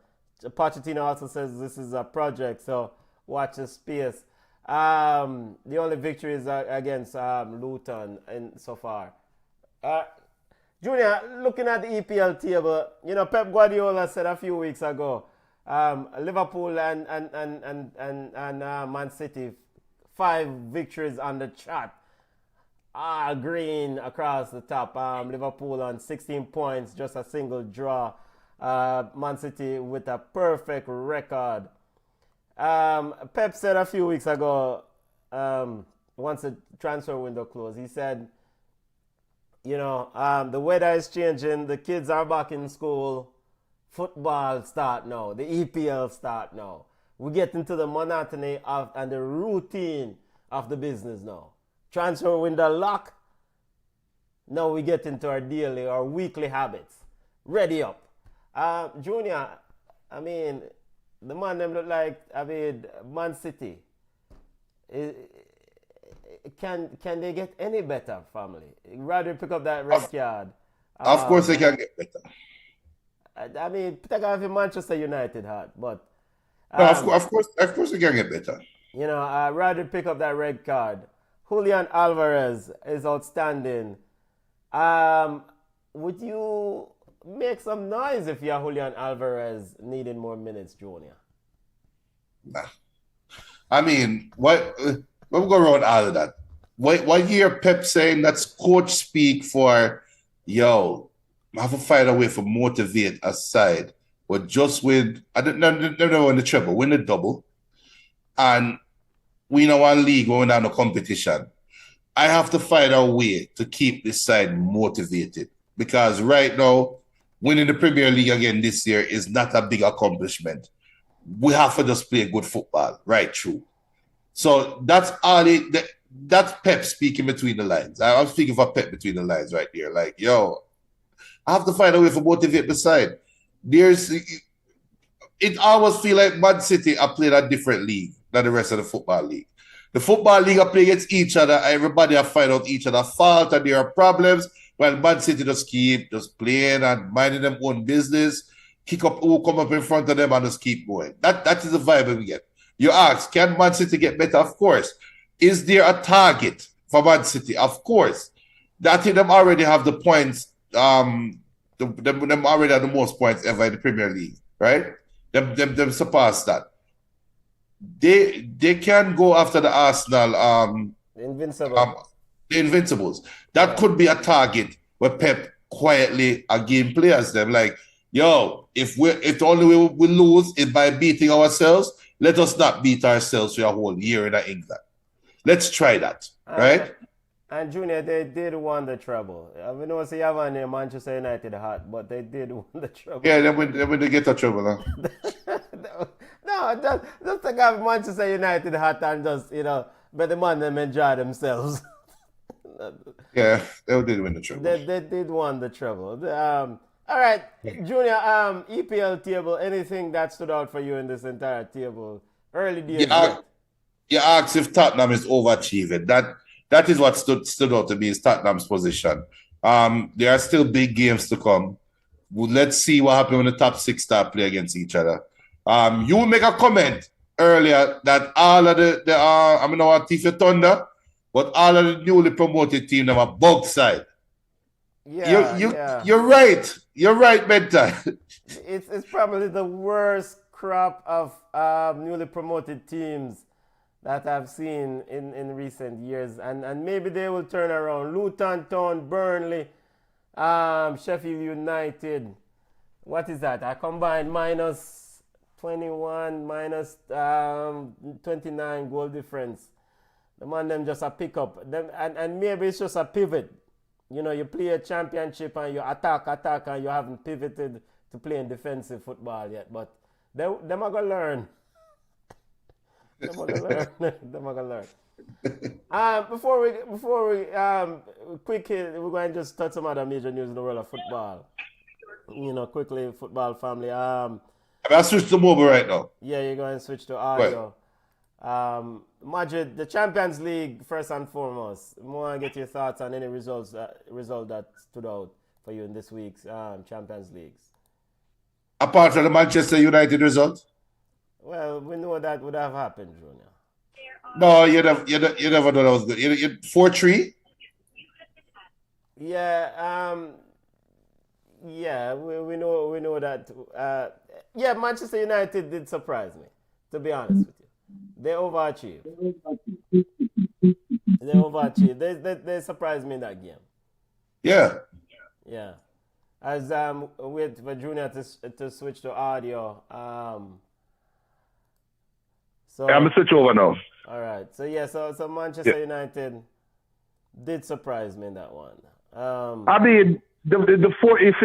Pochettino also says this is a project, so watch the space. The only victory is against Luton so far. Junior, looking at the EPL table, Pep Guardiola said a few weeks ago, Liverpool and Man City, 5 victories on the chart. Green across the top. Liverpool on 16 points, just a single draw. Man City with a perfect record. Pep said a few weeks ago, once the transfer window closed, he said, the weather is changing, the kids are back in school, football start now, the EPL start now. We get into the monotony and the routine of the business now. Transfer window lock. Now we get into our daily or weekly habits. Ready up. Junior, I mean, the man them look like, Man City. Can they get any better, family? Rather pick up that red card. Of course they can get better. I mean, take off your Manchester United hat, but no, of course they can get better. Rather pick up that red card. Julian Alvarez is outstanding. Would you make some noise if you're Julian Alvarez needing more minutes, Junior? Nah. I mean, what we'll go around all of that. What you hear Pep saying that's coach speak for, yo, I have to find a way to motivate a side. But just with, I don't know in the treble, win the double. And we know one league going down the competition. I have to find a way to keep this side motivated. Because right now, winning the Premier League again this year is not a big accomplishment. We have to just play good football, right through. So that's all that's Pep speaking between the lines. I'm speaking for Pep between the lines right here. Like, yo, I have to find a way to motivate the side. It always feel like Man City are playing a different league than the rest of the football league. The football league are playing against each other. Everybody are find out each other's fault and there are problems. While Man City just keep just playing and minding them own business, kick up who come up in front of them and just keep going. That is the vibe we get. You ask, can Man City get better? Of course. Is there a target for Man City? Of course. That them already have the points. Them already have the most points ever in the Premier League, right? Them surpass that. They can go after the Arsenal. The Invincibles. That could be a target where Pep quietly again players them like, yo, if only we lose is by beating ourselves, let us not beat ourselves for a whole year in England. Let's try that, right? And Junior, they did won the treble. I mean, no say you have on Manchester United hat, but they did win the treble. Yeah, then when they get a treble, huh? No, just to have Manchester United hat and just, but the man them enjoy themselves. Yeah, they did win the treble. They did won the treble. All right, Junior, EPL table, anything that stood out for you in this entire table? Early days. You asked if Tottenham is overachieving. That is what stood out to me is Tottenham's position. There are still big games to come. Well, let's see what happens when the top six start play against each other. You make a comment earlier that all of the I mean, not Tifa Thunder, but all of the newly promoted team them are bug side. Yeah, you're right. You're right, Benta. It's probably the worst crop of newly promoted teams that I've seen in recent years, and maybe they will turn around. Luton Town, Burnley, Sheffield United. What is that? I combined minus 21, minus 29 goal difference. The man them just a pick up. Them, and maybe it's just a pivot. You play a championship and you attack, and you haven't pivoted to playing defensive football yet. But them are going to learn. Them are going to learn. Before we quickly, we're going to just touch some other major news in the world of football. Quickly, football family. I switch to mobile right now. Yeah, you're going to switch to audio. Madrid, the Champions League, first and foremost. I want to get your thoughts on any result that stood out for you in this week's Champions Leagues. Apart from the Manchester United result? Well, we know that would have happened, Junior. No, you never know that was good. 4-3? Yeah, we know that. Manchester United did surprise me, to be honest with you. They overachieved. They surprised me in that game. Yeah. Yeah. As wait for Junior to switch to audio. So I'm gonna switch over now. All right. So Manchester United did surprise me in that one. I mean, the four. If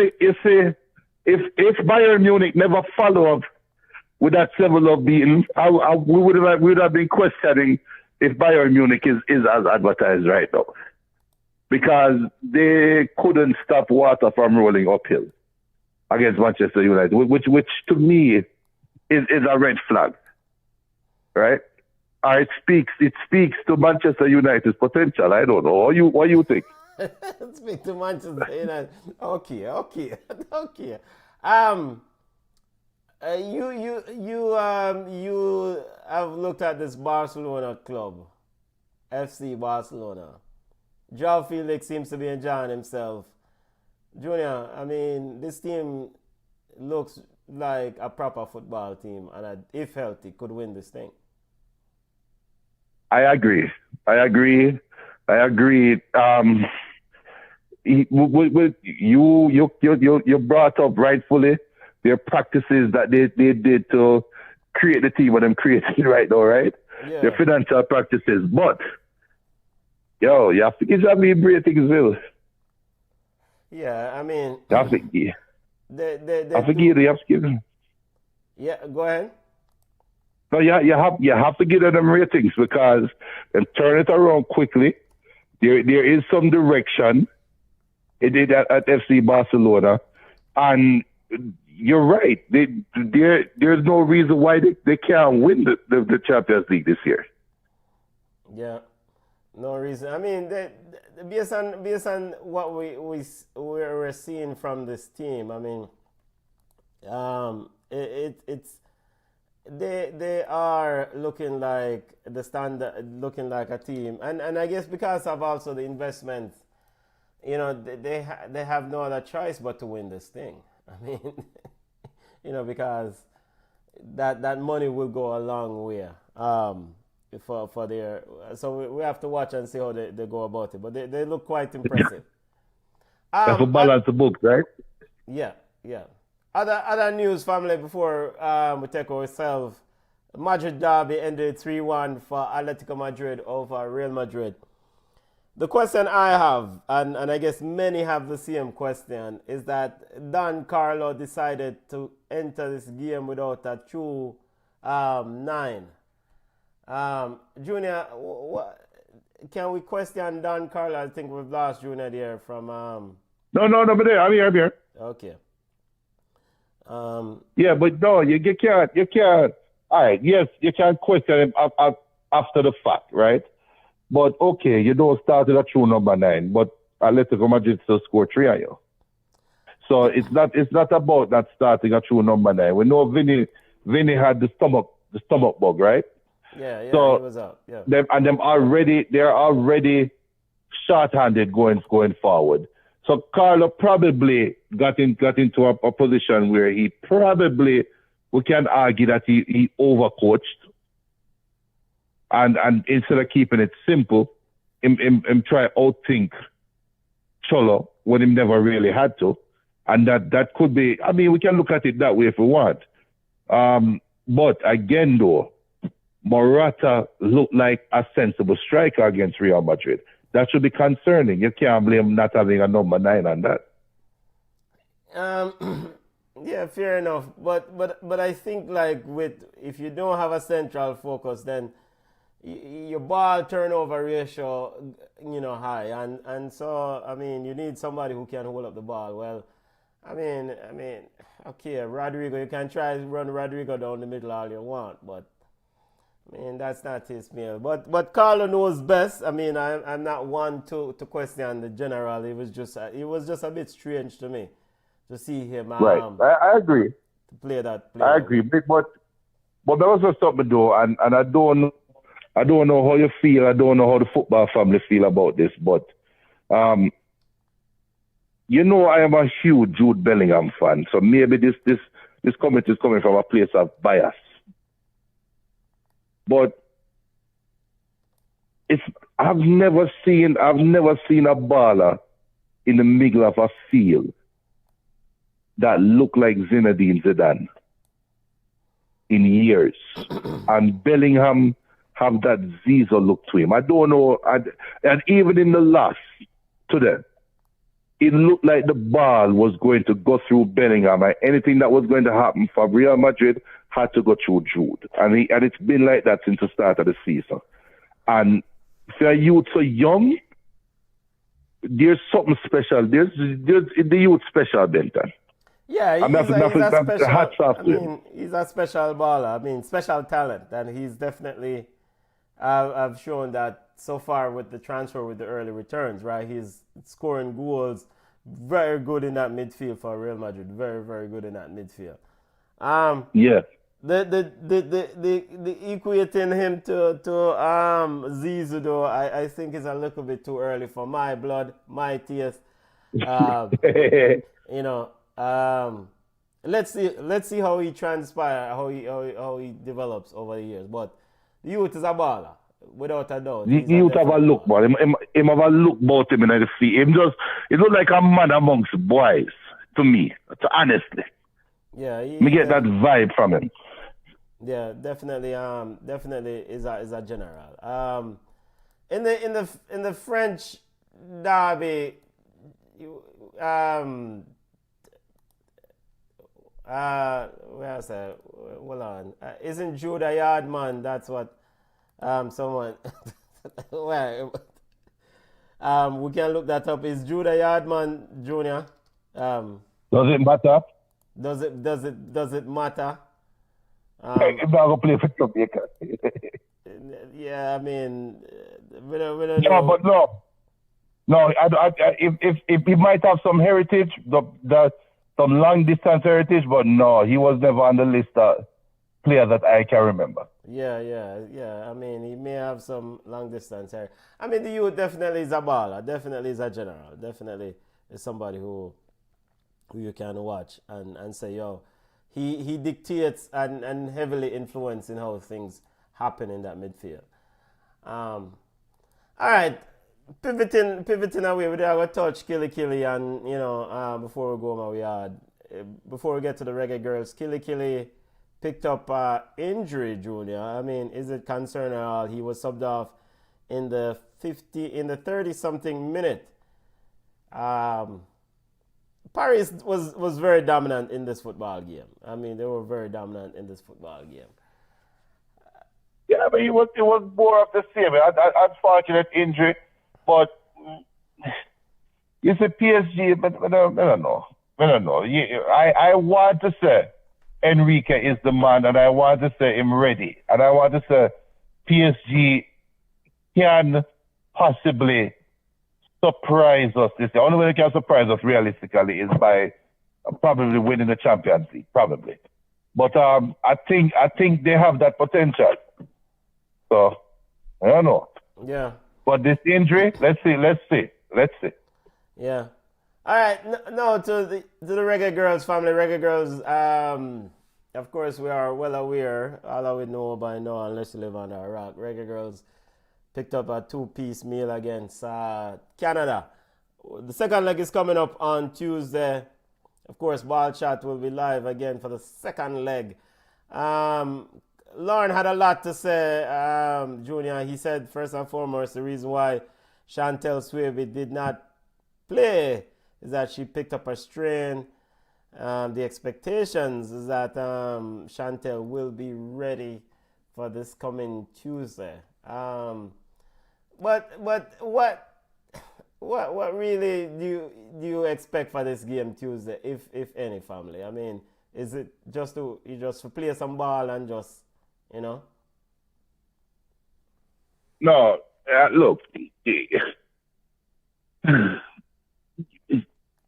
Bayern Munich never follow up with that level of beating, we would have been questioning if Bayern Munich is as advertised right now, because they couldn't stop water from rolling uphill against Manchester United, which to me is a red flag, right? Or it speaks to Manchester United's potential. I don't know. What you think? Speak to Manchester United. Okay. You have looked at this Barcelona club, FC Barcelona. João Felix seems to be enjoying himself. Junior, I mean, this team looks like a proper football team, and if healthy, could win this thing. I agree. You brought up rightfully their practices that they did to create the team what I'm creating right now, right? Yeah. Their financial practices. But, you have to give me ratings, Will. Yeah, I mean... You have to give them. Yeah, go ahead. No, you have to give them ratings because and turn it around quickly. There is some direction. It did at FC Barcelona, and you're right. There's no reason why they can't win the Champions League this year. Yeah, no reason. I mean, based on what we're seeing from this team, I mean, they are looking like the standard, looking like a team, and I guess because of also the investment, they have no other choice but to win this thing. I mean, because that money will go a long way for their. So we have to watch and see how they go about it. But they look quite impressive. That's to balance the books, right? Yeah. Other news, family, before we take ourselves. Madrid derby ended 3-1 for Atletico Madrid over Real Madrid. The question I have, and I guess many have the same question, is that Don Carlo decided to enter this game without a true 9. Junior, can we question Don Carlo? I think we've lost Junior there from... No, but I'm here. Okay. Yeah, but no, you can't. All right, yes, you can question him after the fact, right? But okay, you don't start with a true number 9, but Atletico Madrid still score 3 on you. So it's not about not starting a true number 9. We know Vinny had the stomach bug, right? Yeah, so he was out. Yeah. They're already short-handed going forward. So Carlo probably got into a position where he probably, we can argue that he overcoached, and instead of keeping it simple, him try outthink Cholo when he never really had to, and that could be. I mean, we can look at it that way if we want. But again, though, Morata looked like a sensible striker against Real Madrid. That should be concerning. You can't blame not having a number 9 on that. Yeah, fair enough. But I think like if you don't have a central focus, then your ball turnover ratio, high, and so I mean you need somebody who can hold up the ball. Well, I mean, okay, Rodrigo, you can try to run Rodrigo down the middle all you want, but I mean that's not his meal. But Carlo knows best. I mean, I'm not one to question the general. It was just a bit strange to me to see him. Right, I agree. To play that. I agree, but there was just something though, and I don't know how you feel. I don't know how the football family feel about this, but I am a huge Jude Bellingham fan, so maybe this comment is coming from a place of bias. But I've never seen a baller in the middle of a field that looked like Zinedine Zidane in years. And Bellingham have that Zizou look to him. I don't know. And even in the last today, it looked like the ball was going to go through Bellingham. And anything that was going to happen for Real Madrid had to go through Jude. And it's been like that since the start of the season. And for a youth so young, there's something special. There's the youth special, Benton. Yeah, he's a special baller. I mean, special talent, and he's definitely. I've shown that so far with the transfer, with the early returns, right? He's scoring goals, very good in that midfield for Real Madrid. Very, very good in that midfield. Yeah. The equating him to Zizou, though, I think is a little bit too early for my blood, my taste. Let's see how he transpires, how he develops over the years. But the youth is a baller, without a doubt. The youth have a look, man. Him have a look about him in the field. He looks like a man amongst boys to me. Honestly. Yeah, me get that vibe from him. Yeah, definitely. Definitely is a general. In the French derby, where is that? Hold on. Isn't Jude a yard man? That's what someone. Well, we can look that up. Is Jude a yard man, Junior? Does it matter? Does it matter? I'm not gonna play for Jamaica. Yeah, I mean, we don't know. No, but no. If he might have some heritage, some long distance heritage, but no, he was never on the list player that I can remember. Yeah. I mean, he may have some long distance here. I mean, the youth definitely is a baller. Definitely is a general. Definitely is somebody who you can watch and say, yo, he dictates and heavily influencing how things happen in that midfield. All right, pivoting away, we're going to touch Killy and, before we go my yard, before we get to the Reggaegirlz, Killy picked up injury, Junior. I mean, is it concern at all? He was subbed off in the 30-something minute. Paris was very dominant in this football game. I mean, they were very dominant in this football game. Yeah, but it was more of the same. Unfortunate injury, but you say PSG, but I don't know. I want to say Enrique is the man, and I want to say him ready, and I want to say PSG can possibly surprise us this year. Only way they can surprise us realistically is by probably winning the Champions League, probably. But I think they have that potential. So I don't know. Yeah. But this injury, let's see. Yeah. All right. No, to the Reggaegirlz family, Reggaegirlz. Of course, we are well aware. All I would know by now, unless you live on a rock, Reggaegirlz picked up a 2-piece meal against Canada. The second leg is coming up on Tuesday. Of course, Ballchat will be live again for the second leg. Lauren had a lot to say, Junior. He said, first and foremost, the reason why Chantel Swaby did not play is that she picked up a strain. The expectations is that Chantel will be ready for this coming Tuesday. But what really do you expect for this game Tuesday, if any, family? I mean, is it just to play some ball and just, No, look.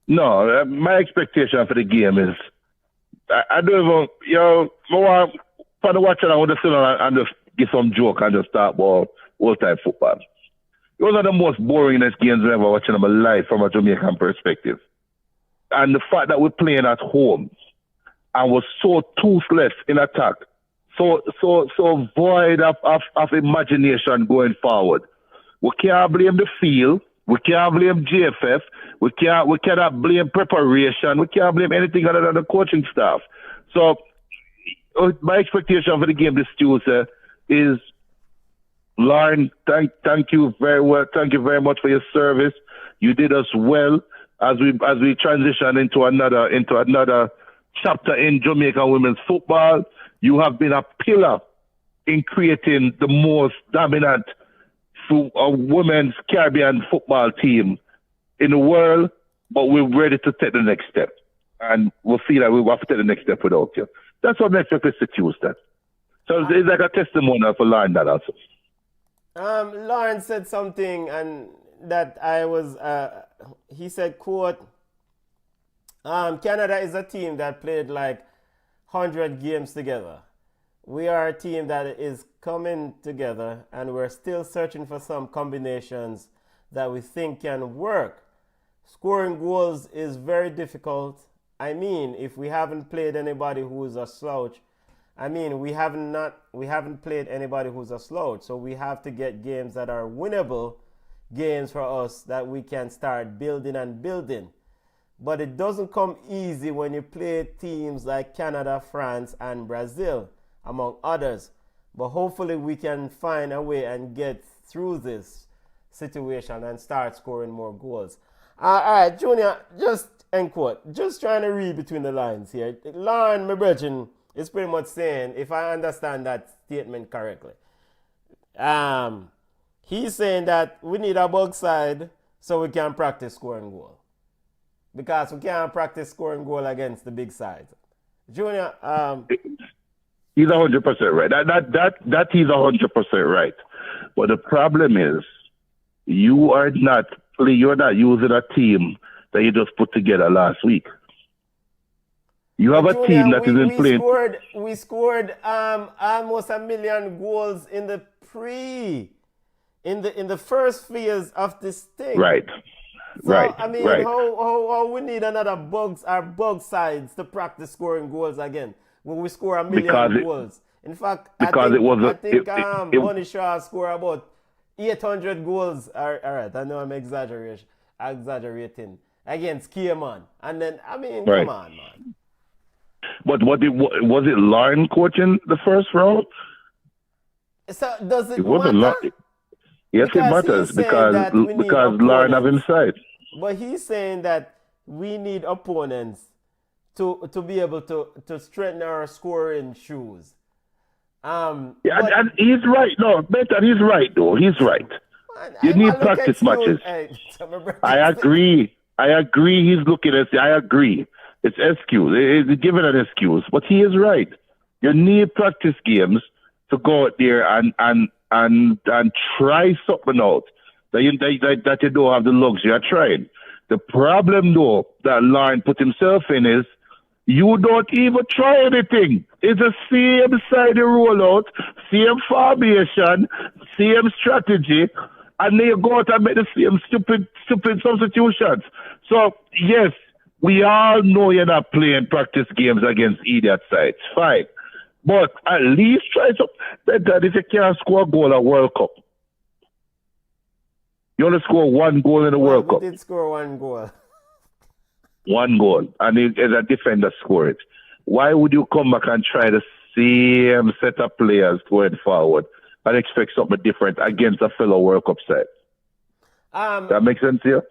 No, my expectation for the game is I don't even, for the watcher, I want to sit on and just get some joke and just start ball all-time football. Those are the most boringest games I've ever watched in my life from a Jamaican perspective. And the fact that we're playing at home and we're so toothless in attack, so void of imagination going forward. We can't blame the field. We can't blame JFF. We cannot blame preparation. We can't blame anything other than the coaching staff. So my expectation for the game this Tuesday is, Lauren, thank you very well. Thank you very much for your service. You did us well as we transition into another chapter in Jamaican women's football. You have been a pillar in creating the most dominant women's Caribbean football team in the world, but we're ready to take the next step. And we'll feel like we have to take the next step without you. That's what makes us to Tuesday. So it's like a testimonial for Lauren that also. Lauren said something, and that he said, quote, Canada is a team that played like 100 games together. We are a team that is coming together, and we're still searching for some combinations that we think can work. Scoring goals is very difficult. I mean, if we haven't played anybody who is a slouch, we haven't played anybody who's a slouch. So we have to get games that are winnable games for us that we can start building. But it doesn't come easy when you play teams like Canada, France, and Brazil, among others. But hopefully we can find a way and get through this situation and start scoring more goals. All right, Junior, just end quote. Just trying to read between the lines here. Lauren, my brethren, is pretty much saying, if I understand that statement correctly, he's saying that we need a bug side so we can practice scoring goal. Because we can't practice scoring goal against the big sides. Junior, he's 100% right. That he's 100% right. But the problem is, you're not using a team that you just put together last week. You have a team that isn't playing. We scored almost 1 million goals in the in the first phase of this thing. Right. So, Right. I mean, right. how we need another bug sides to practice scoring goals again when we score 1 million goals. In fact, I think Bunny Shaw scored about 800 goals. All right, I know I'm exaggerating against Cayman. And then, I mean, Right. come on, man. But was it Lauren coaching the first round? So does it wasn't matter? Yes, Because it matters he's saying that we need because Lauren have opponents. inside. But he's saying that we need opponents to be able to strengthen our scoring shoes. Yeah, and he's right. No, better. He's right though. He's right. Man, You need practice matches. I agree. He's looking at. I agree. It's excuse. He's giving an excuse, but he is right. You need practice games to go out there and try something out that you don't have the luxury of trying. The problem though that Lauren put himself in is you don't even try anything. It's the same side rollout, same formation, same strategy, and then you go out and make the same stupid substitutions. So yes, we all know you're not playing practice games against idiot sides. Fine. But at least try to better if you can't score a goal at World Cup. You only score 1 goal in the World Cup. We did score 1 goal. 1 goal. And as a defender score it. Why would you come back and try the same set of players going forward and expect something different against a fellow World Cup side? That makes sense here?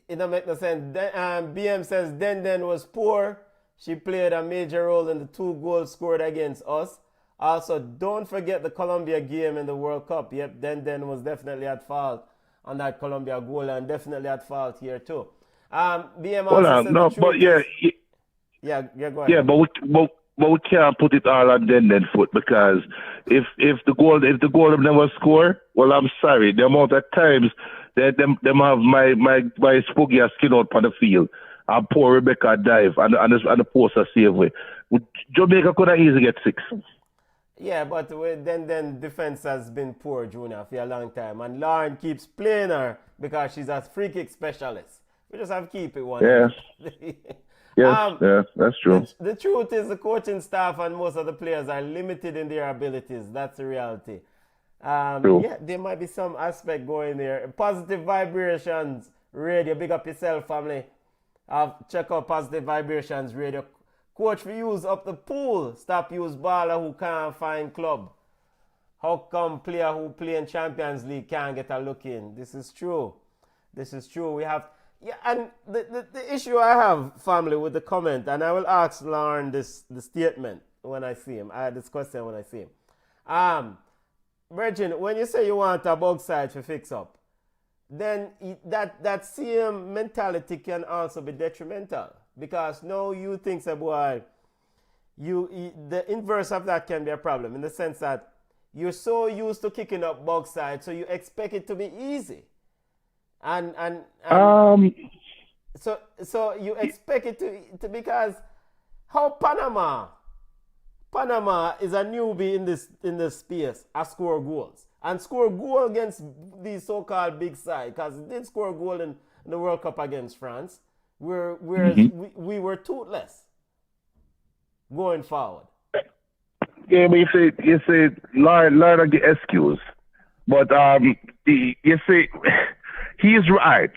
It don't make no sense. BM says Den was poor. She played a major role in the 2 goals scored against us. Also, don't forget the Colombia game in the World Cup. Yep, Den was definitely at fault on that Colombia goal and definitely at fault here too. BM also said go ahead. Yeah, but we can't put it all on Den foot because if the goal never score, well, I'm sorry. The amount of times them have my spooky skin out on the field. And poor Rebecca dive and the post a save way. Jamaica could have easily get 6. Yeah, but then defense has been poor, Junior, for a long time. And Lauren keeps playing her because she's a free kick specialist. We just have to keep it one. Yeah. Yeah, that's true. The truth is the coaching staff and most of the players are limited in their abilities. That's the reality. Yeah, there might be some aspect going there. Positive Vibrations Radio. Big up yourself, family. Check out Positive Vibrations Radio. Coach, we use up the pool. Stop use baller who can't find club. How come player who play in Champions League can't get a look in? This is true. We have, yeah, and the issue I have, family, with the comment, and I will ask Lauren the statement when I see him. I had this question when I see him. Virgin, when you say you want a bug side to fix up, then that same mentality can also be detrimental. Because now you think, say, boy, the inverse of that can be a problem in the sense that you're so used to kicking up bug side, so you expect it to be easy. So you expect it to because how Panama is a newbie in this space, a score goals. And score goal against the so-called big side, because it did score a goal in the World Cup against France, whereas we were toothless going forward. Yeah, but you say Lauren get excuse. But you say he's right.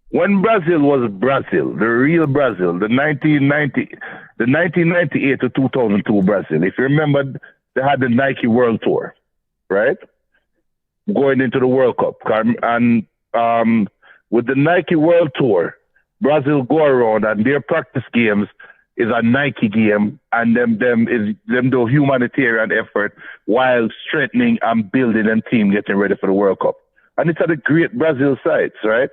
When Brazil was Brazil, the real Brazil, the 1998 to 2002 Brazil, if you remember, they had the Nike World Tour, right? Going into the World Cup. And with the Nike World Tour, Brazil go around and their practice games is a Nike game and them do humanitarian effort while strengthening and building them team getting ready for the World Cup. And it's at the great Brazil sides, right?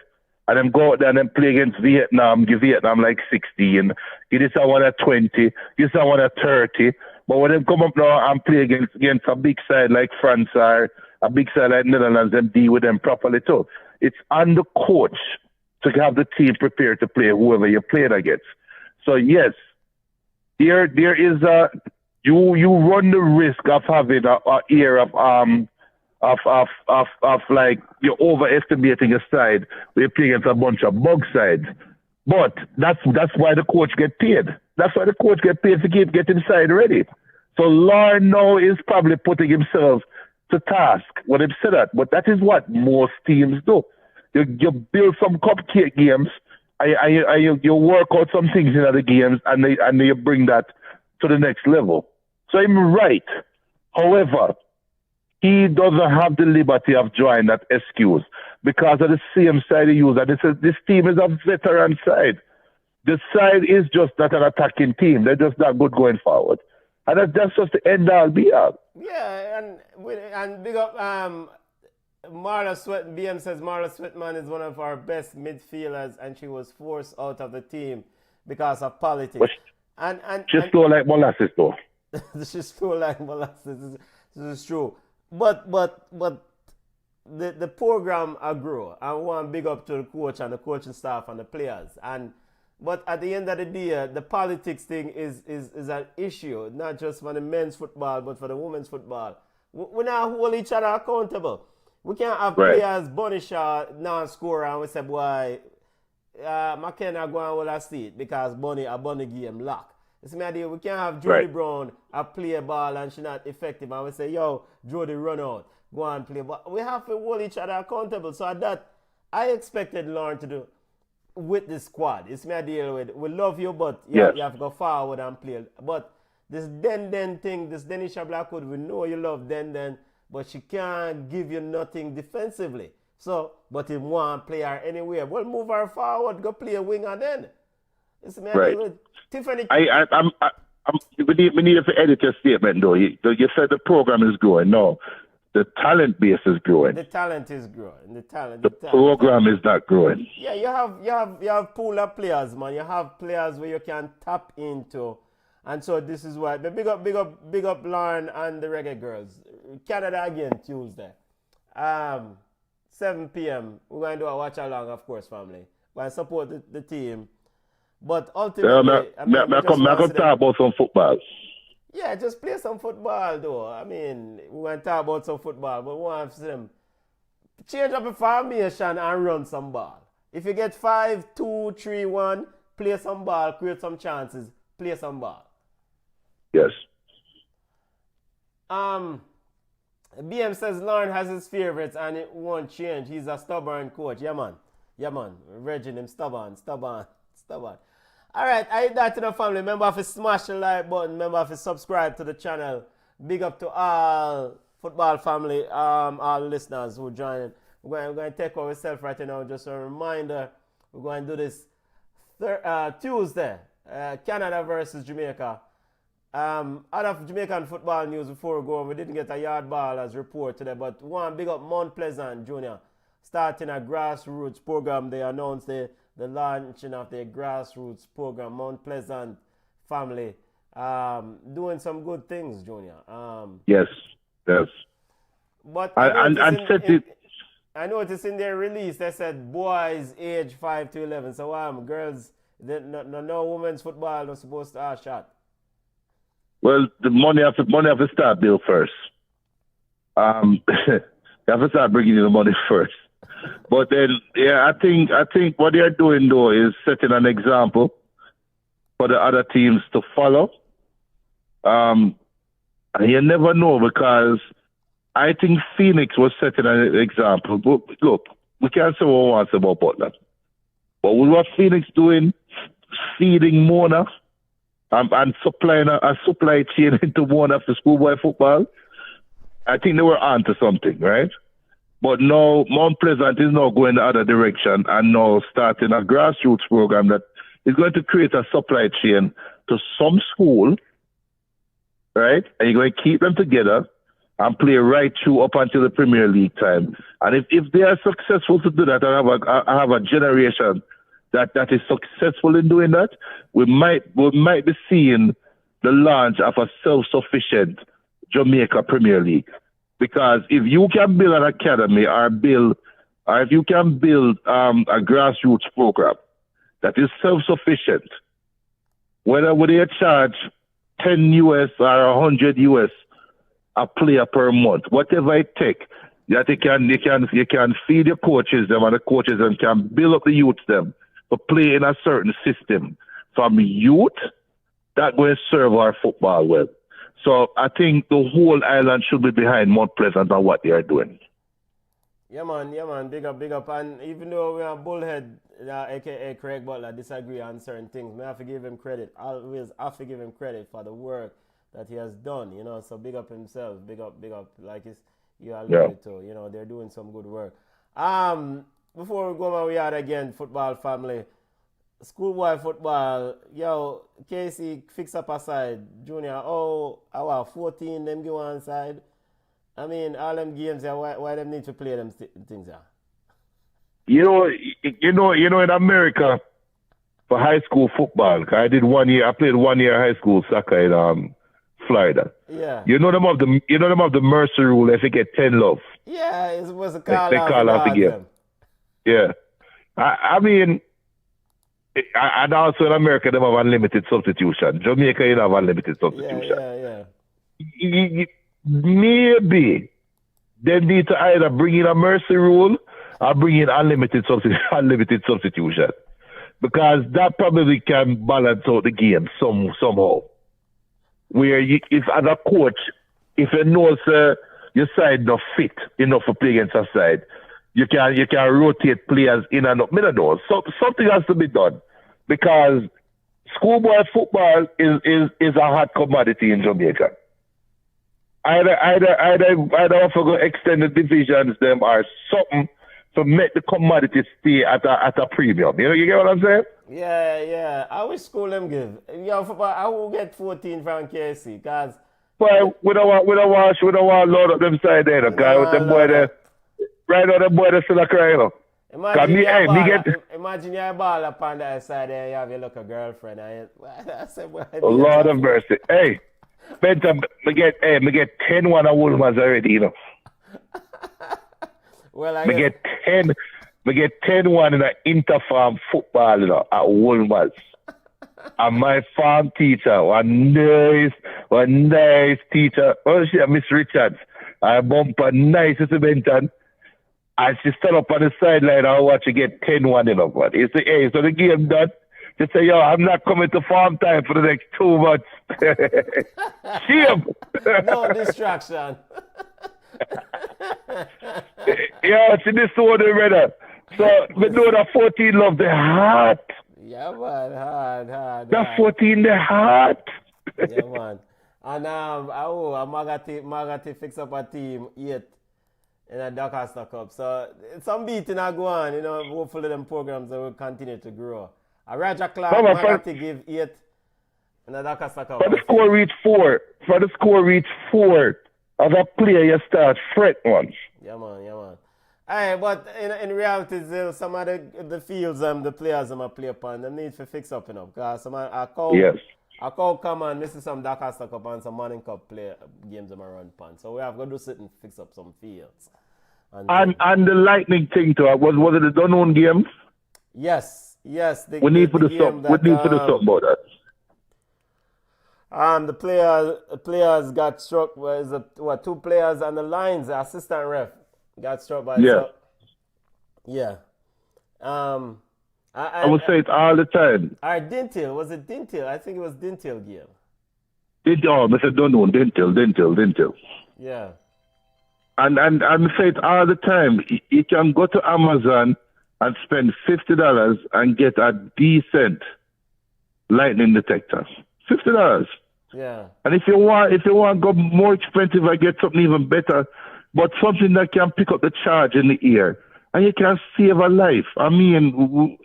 And them go out there and then play against Vietnam, give Vietnam like 16, give this one at 20, give this one at 30. But when they come up now and play against a big side like France or a big side like Netherlands, them deal with them properly too. It's on the coach to have the team prepared to play whoever you're playing against. So yes, there is you run the risk of having a year of like you're overestimating a side. We're playing against a bunch of bug sides, but that's why the coach get paid. That's why the coach get paid to keep getting side ready. So Lauren now is probably putting himself to task when he said that, but that is what most teams do. You build some cupcake games, you work out some things in other games, and you bring that to the next level. So I'm right. However, he doesn't have the liberty of drawing that excuse because of the same side he used. This team is a veteran side. The side is just not an attacking team. They're just not good going forward. And that's just the end all be all. Yeah, and big up Marla Sweat. BM says Marla Sweatman is one of our best midfielders, and she was forced out of the team because of politics. And she's still like molasses, though. She's still like molasses. This is true. But the program grew. I want big up to the coach and the coaching staff and the players. But at the end of the day, the politics thing is an issue, not just for the men's football, but for the women's football. We now hold each other accountable. We can't have players, Bunny Shaw, non-scorer, and we say, boy, McKenna go and hold a seat because a Bunny game lock. It's my idea. We can't have Jody Brown play a ball and she's not effective, and we say, yo, Jody run out, go and play. But we have to hold each other accountable. So that I expected Lauren to do with the squad. It's my deal with. We love you, but you have to go forward and play. But this Den thing, this Denisha Blackwood, we know you love Den, but she can't give you nothing defensively. So, but if one player anywhere, we'll move her forward, go play a winger then. It's my deal with Tiffany. We need to edit your statement though. You said the program is growing. No. The talent base is growing. The talent is growing. The program is not growing. Yeah, you have pool of players, man. You have players where you can tap into, and so this is why. But big up, Lauren and the Reggaegirlz. Canada again Tuesday, 7 p.m. We're going to do a watch along, of course, family. We're going to support the team, but ultimately, I can talk about some football. Yeah, just play some football, though. I mean, we want to talk about some football, but we want to see them change up the formation and run some ball. If you get 5-2-3-1, play some ball, create some chances, play some ball. Yes. BM says Lauren has his favorites and it won't change. He's a stubborn coach. Yeah, man. Regin him stubborn. All right, I hit that to the family. Remember to smash the like button. Remember to subscribe to the channel. Big up to all football family, all listeners who joined. We're going to take ourselves right now. Just a reminder, we're going to do this Tuesday, Canada versus Jamaica. Out of Jamaican football news before we go, we didn't get a yard ball as report today, but one big up Mount Pleasant Junior, starting a grassroots program. They announced the launching of their grassroots program, Mount Pleasant family, doing some good things, Junior. Yes. But I noticed in their release they said boys age 5 to 11. So girls, no women's football not supposed to have shot. Well, the money have to start bill first. You have to start bringing in the money first. But then, I think what they're doing though is setting an example for the other teams to follow. And you never know, because I think Phoenix was setting an example. But look, we can't say what we want about Butler. But with what Phoenix doing, feeding Mona and supplying a supply chain into Mona for schoolboy football, I think they were onto something, right? But now Mount Pleasant is now going the other direction and now starting a grassroots program that is going to create a supply chain to some school, right? And you're going to keep them together and play right through up until the Premier League time. And if they are successful to do that, I have a generation that is successful in doing that, we might be seeing the launch of a self-sufficient Jamaica Premier League. Because if you can build an academy or if you can build a grassroots program that is self-sufficient, whether would they charge 10 US or 100 US a player per month, whatever it take, that you can feed the coaches them and the coaches them can build up the youth them to play in a certain system from youth that going to serve our football well. So I think the whole island should be behind Mount Pleasant and what they are doing. Yeah, man, big up. And even though we are Bullhead, aka Craig Butler, disagree on certain things, I have to give him credit. I always have to give him credit for the work that he has done, you know. So big up himself, big up, like you alluded to, you know, they're doing some good work. Before we go my way out again, football family, schoolboy football, yo, Casey, fix up a side, Junior, our 14, them go on side. I mean, all them games, why them need to play them things? You know, in America, for high school football, I played 1 year high school soccer in Florida. Yeah. You know them of the mercy rule if you get 10 love. Yeah, it was a call they call out the game. Yeah. I mean, and also in America, they have unlimited substitution. Jamaica, you have unlimited substitution. Yeah. Maybe they need to either bring in a mercy rule or bring in unlimited substitution, because that probably can balance out the game somehow. Where if as a coach, if you know your side not fit enough to play against a side, you can rotate players in and out. So something has to be done, because schoolboy football is a hot commodity in Jamaica. Either offer go extended divisions them or something to make the commodity stay at a premium. You get what I'm saying? Yeah. I wish school them give. Yo, football, I will get 14 from KC, cause. Well, we don't want load up them side there, because them boy there. Right now, them boy there still a crying. Imagine you're a ball up on the other side there, you have your local girlfriend. Lord of mercy. Hey. Benton, me get 10-1 at Woolman's already, you know. Well, I get 10-1 in an interfarm football, you know, at Woolman's. And my farm teacher, one nice teacher, Miss Richards, I bump a nice Benton. And she stood up on the sideline and watch you get 10-1, you know, but he say, hey, so the game done. She say, yo, I'm not coming to farm time for the next 2 months. Shame. No distraction. Yeah, she this one brother. So we know that 14 love the heart. Yeah, man, hard. That 14 the heart. Yeah, man. And Magati fix up a team 8 in a Doncaster Cup. So some beating are go on, you know, hopefully them programs will continue to grow. A Roger Clark, Magati give 8 in a Doncaster Cup. For the score reach 4, as a player you start fret once. Yeah, man. Aye, but in reality, some of the fields the players play upon, them need to fix up, you know, because I call come and this is some Doncaster Cup and some Morning Cup games run upon. So we have got to sit and fix up some fields. And the Lightning thing too, was it a done game? Yes. We need to do something about that. The players got struck. Two players on the lines, the assistant ref got struck by. I would say it all the time. Dintil, was it Dintil? I think it was Dintil game. Mr. Dunno, Dintil. Yeah. And I say it all the time. You can go to Amazon and spend $50 and get a decent lightning detector. $50. Yeah. And if you want to go more expensive, I get something even better, but something that can pick up the charge in the ear, and you can save a life. I mean,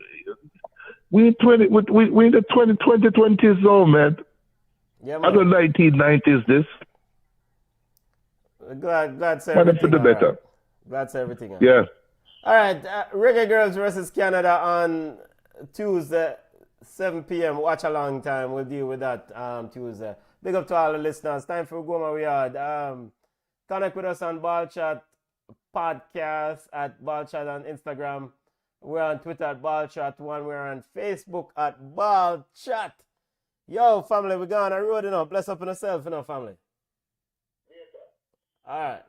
we in the 2020s zone, man. Yeah, man. I don't 1990s this. Glad to everything. Better. Glad to everything. Yeah. All right, Reggaegirlz versus Canada on Tuesday, 7 p.m. Watch a long time. We'll deal with that Tuesday. Big up to all the listeners. Time for Go My Yard. Connect with us on Ballchat Podcast at Ballchat on Instagram. We're on Twitter at Ballchat1. We're on Facebook at Ballchat. Yo, family, we gone on road, you know. Bless up on yourself, you know, family. All right.